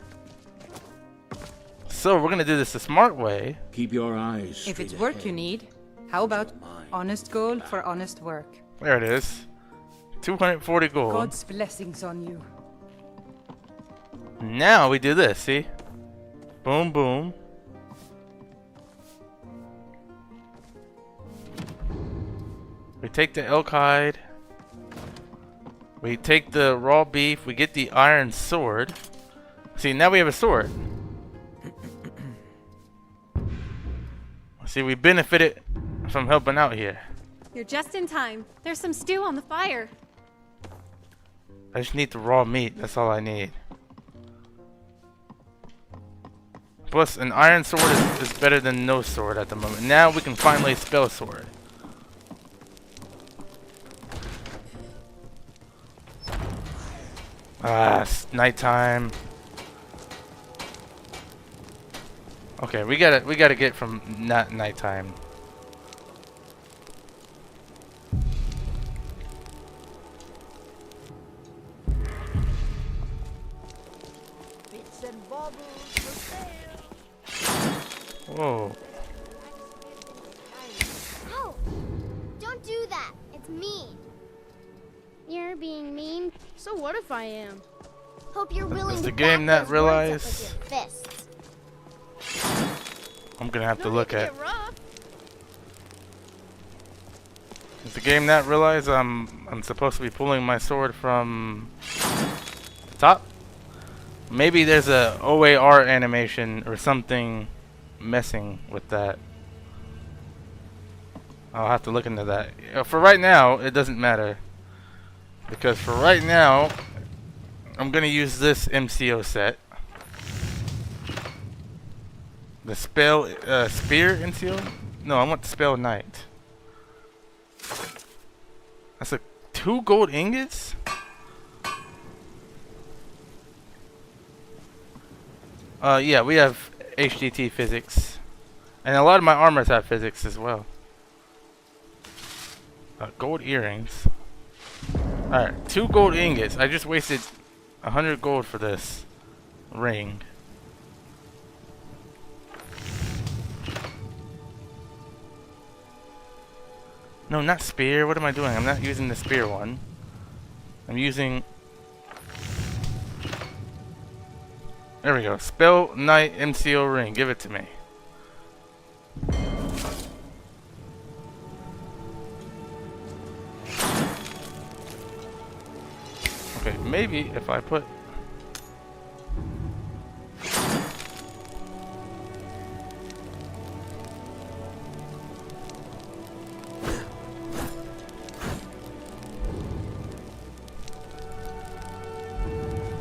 So we're gonna do this the smart way. Keep your eyes. If it's work you need, how about honest gold for honest work? There it is. 240 gold. God's blessings on you. Now we do this, see? Boom, boom. We take the elk hide. We take the raw beef. We get the iron sword. See, now we have a sword. See, we benefited from helping out here. You're just in time. There's some stew on the fire. I just need the raw meat. That's all I need. Plus, an iron sword is better than no sword at the moment. Now we can finally spell sword. Ah, it's nighttime. Okay, we gotta get from not nighttime. Bits and bobbles for sale. Whoa. Oh! Don't do that. It's mean. You're being mean. So what if I am? Hope you're willing Does to the game back not those words realize? up with your fists. I'm gonna have to look at. Get rough. Does the game not realize I'm supposed to be pulling my sword from the top? Maybe there's a OAR animation or something messing with that. I'll have to look into that. For right now, it doesn't matter. Because for right now, I'm gonna use this MCO set. The spell, spear MCO? No, I want the spell knight. That's 2 gold ingots? Yeah, we have HDT physics. And a lot of my armors have physics as well. Gold earrings. Alright, 2 gold ingots. I just wasted 100 gold for this ring. No, not spear. What am I doing? I'm not using the spear one. I'm using... There we go. Spell Knight MCO ring. Give it to me. Okay, maybe if I put...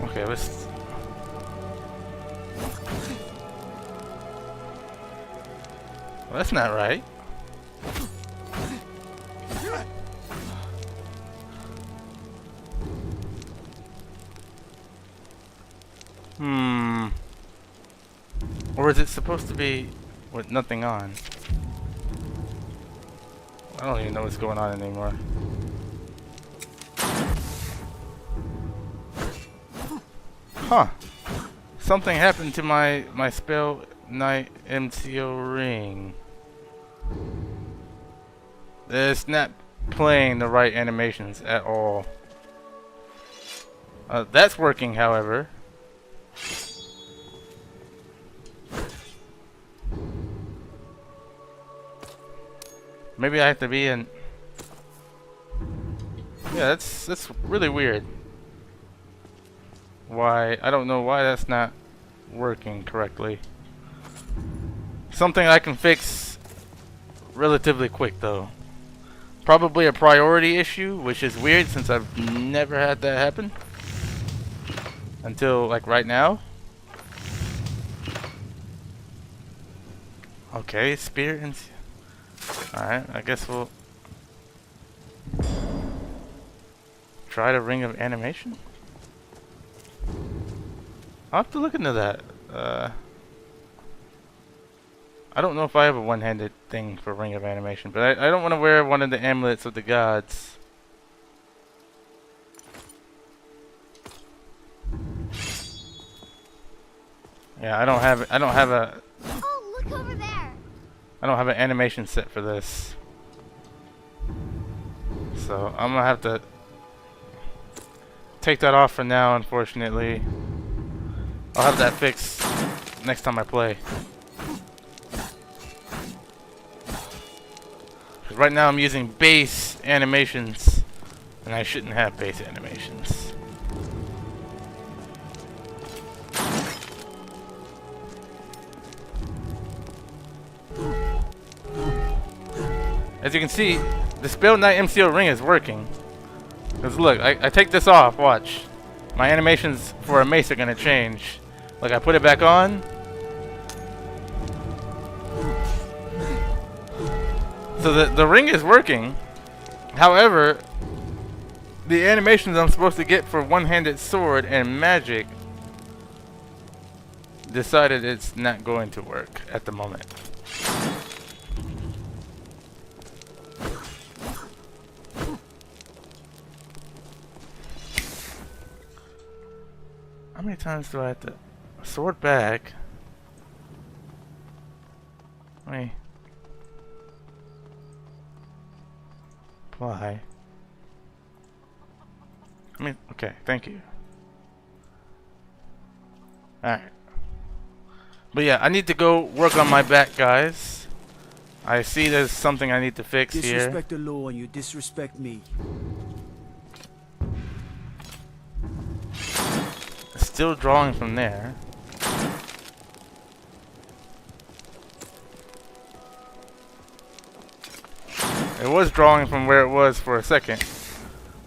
Okay, let's... Well, that's not right. Or is it supposed to be with nothing on? I don't even know what's going on anymore. Huh. Something happened to my spell knight MCO ring. It's not playing the right animations at all. That's working, however. Maybe I have to be in... Yeah, that's really weird. Why? I don't know why that's not working correctly. Something I can fix relatively quick, though. Probably a priority issue, which is weird since I've never had that happen. Until, like, right now. Okay, spear and... Alright, I guess we'll... try the ring of animation? I'll have to look into that. I don't know if I have a one-handed thing for ring of animation, but I don't want to wear one of the amulets of the gods. Yeah, I don't have a... Oh, look over there! I don't have an animation set for this. So I'm gonna have to take that off for now, unfortunately. I'll have that fixed next time I play. 'Cause right now I'm using base animations, and I shouldn't have base animations. As you can see, the Spell Knight MCO ring is working. Because look, I take this off, watch. My animations for a mace are going to change. Like I put it back on. So the ring is working. However, the animations I'm supposed to get for one-handed sword and magic decided it's not going to work at the moment. How many times do I have to sword back? Wait. Apply. I mean, okay, thank you. Alright. But yeah, I need to go work on my back, guys. I see there's something I need to fix here. Disrespect the law and you disrespect me. Still drawing from there. It was drawing from where it was for a second.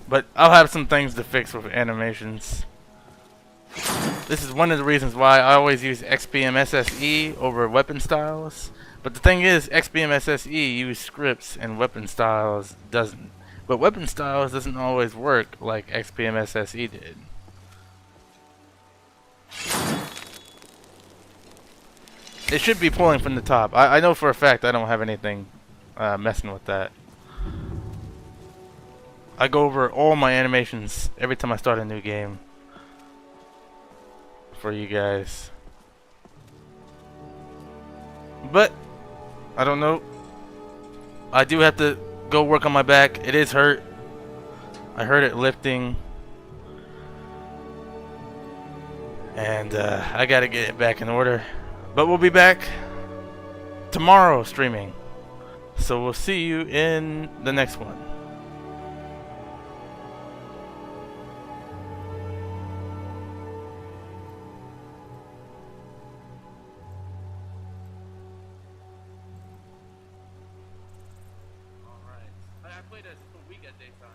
But I'll have some things to fix with animations. This is one of the reasons why I always use XPM SSE over weapon styles. But the thing is, XPM SSE use scripts and weapon styles doesn't. But weapon styles doesn't always work like XPM SSE did. It should be pulling from the top. I know for a fact I don't have anything messing with that. I go over all my animations every time I start a new game for you guys. But I don't know. I do have to go work on my back. It is hurt. I hurt it lifting. And I gotta get it back in order. But we'll be back tomorrow streaming. So we'll see you in the next one. Alright. I played a week at daytime.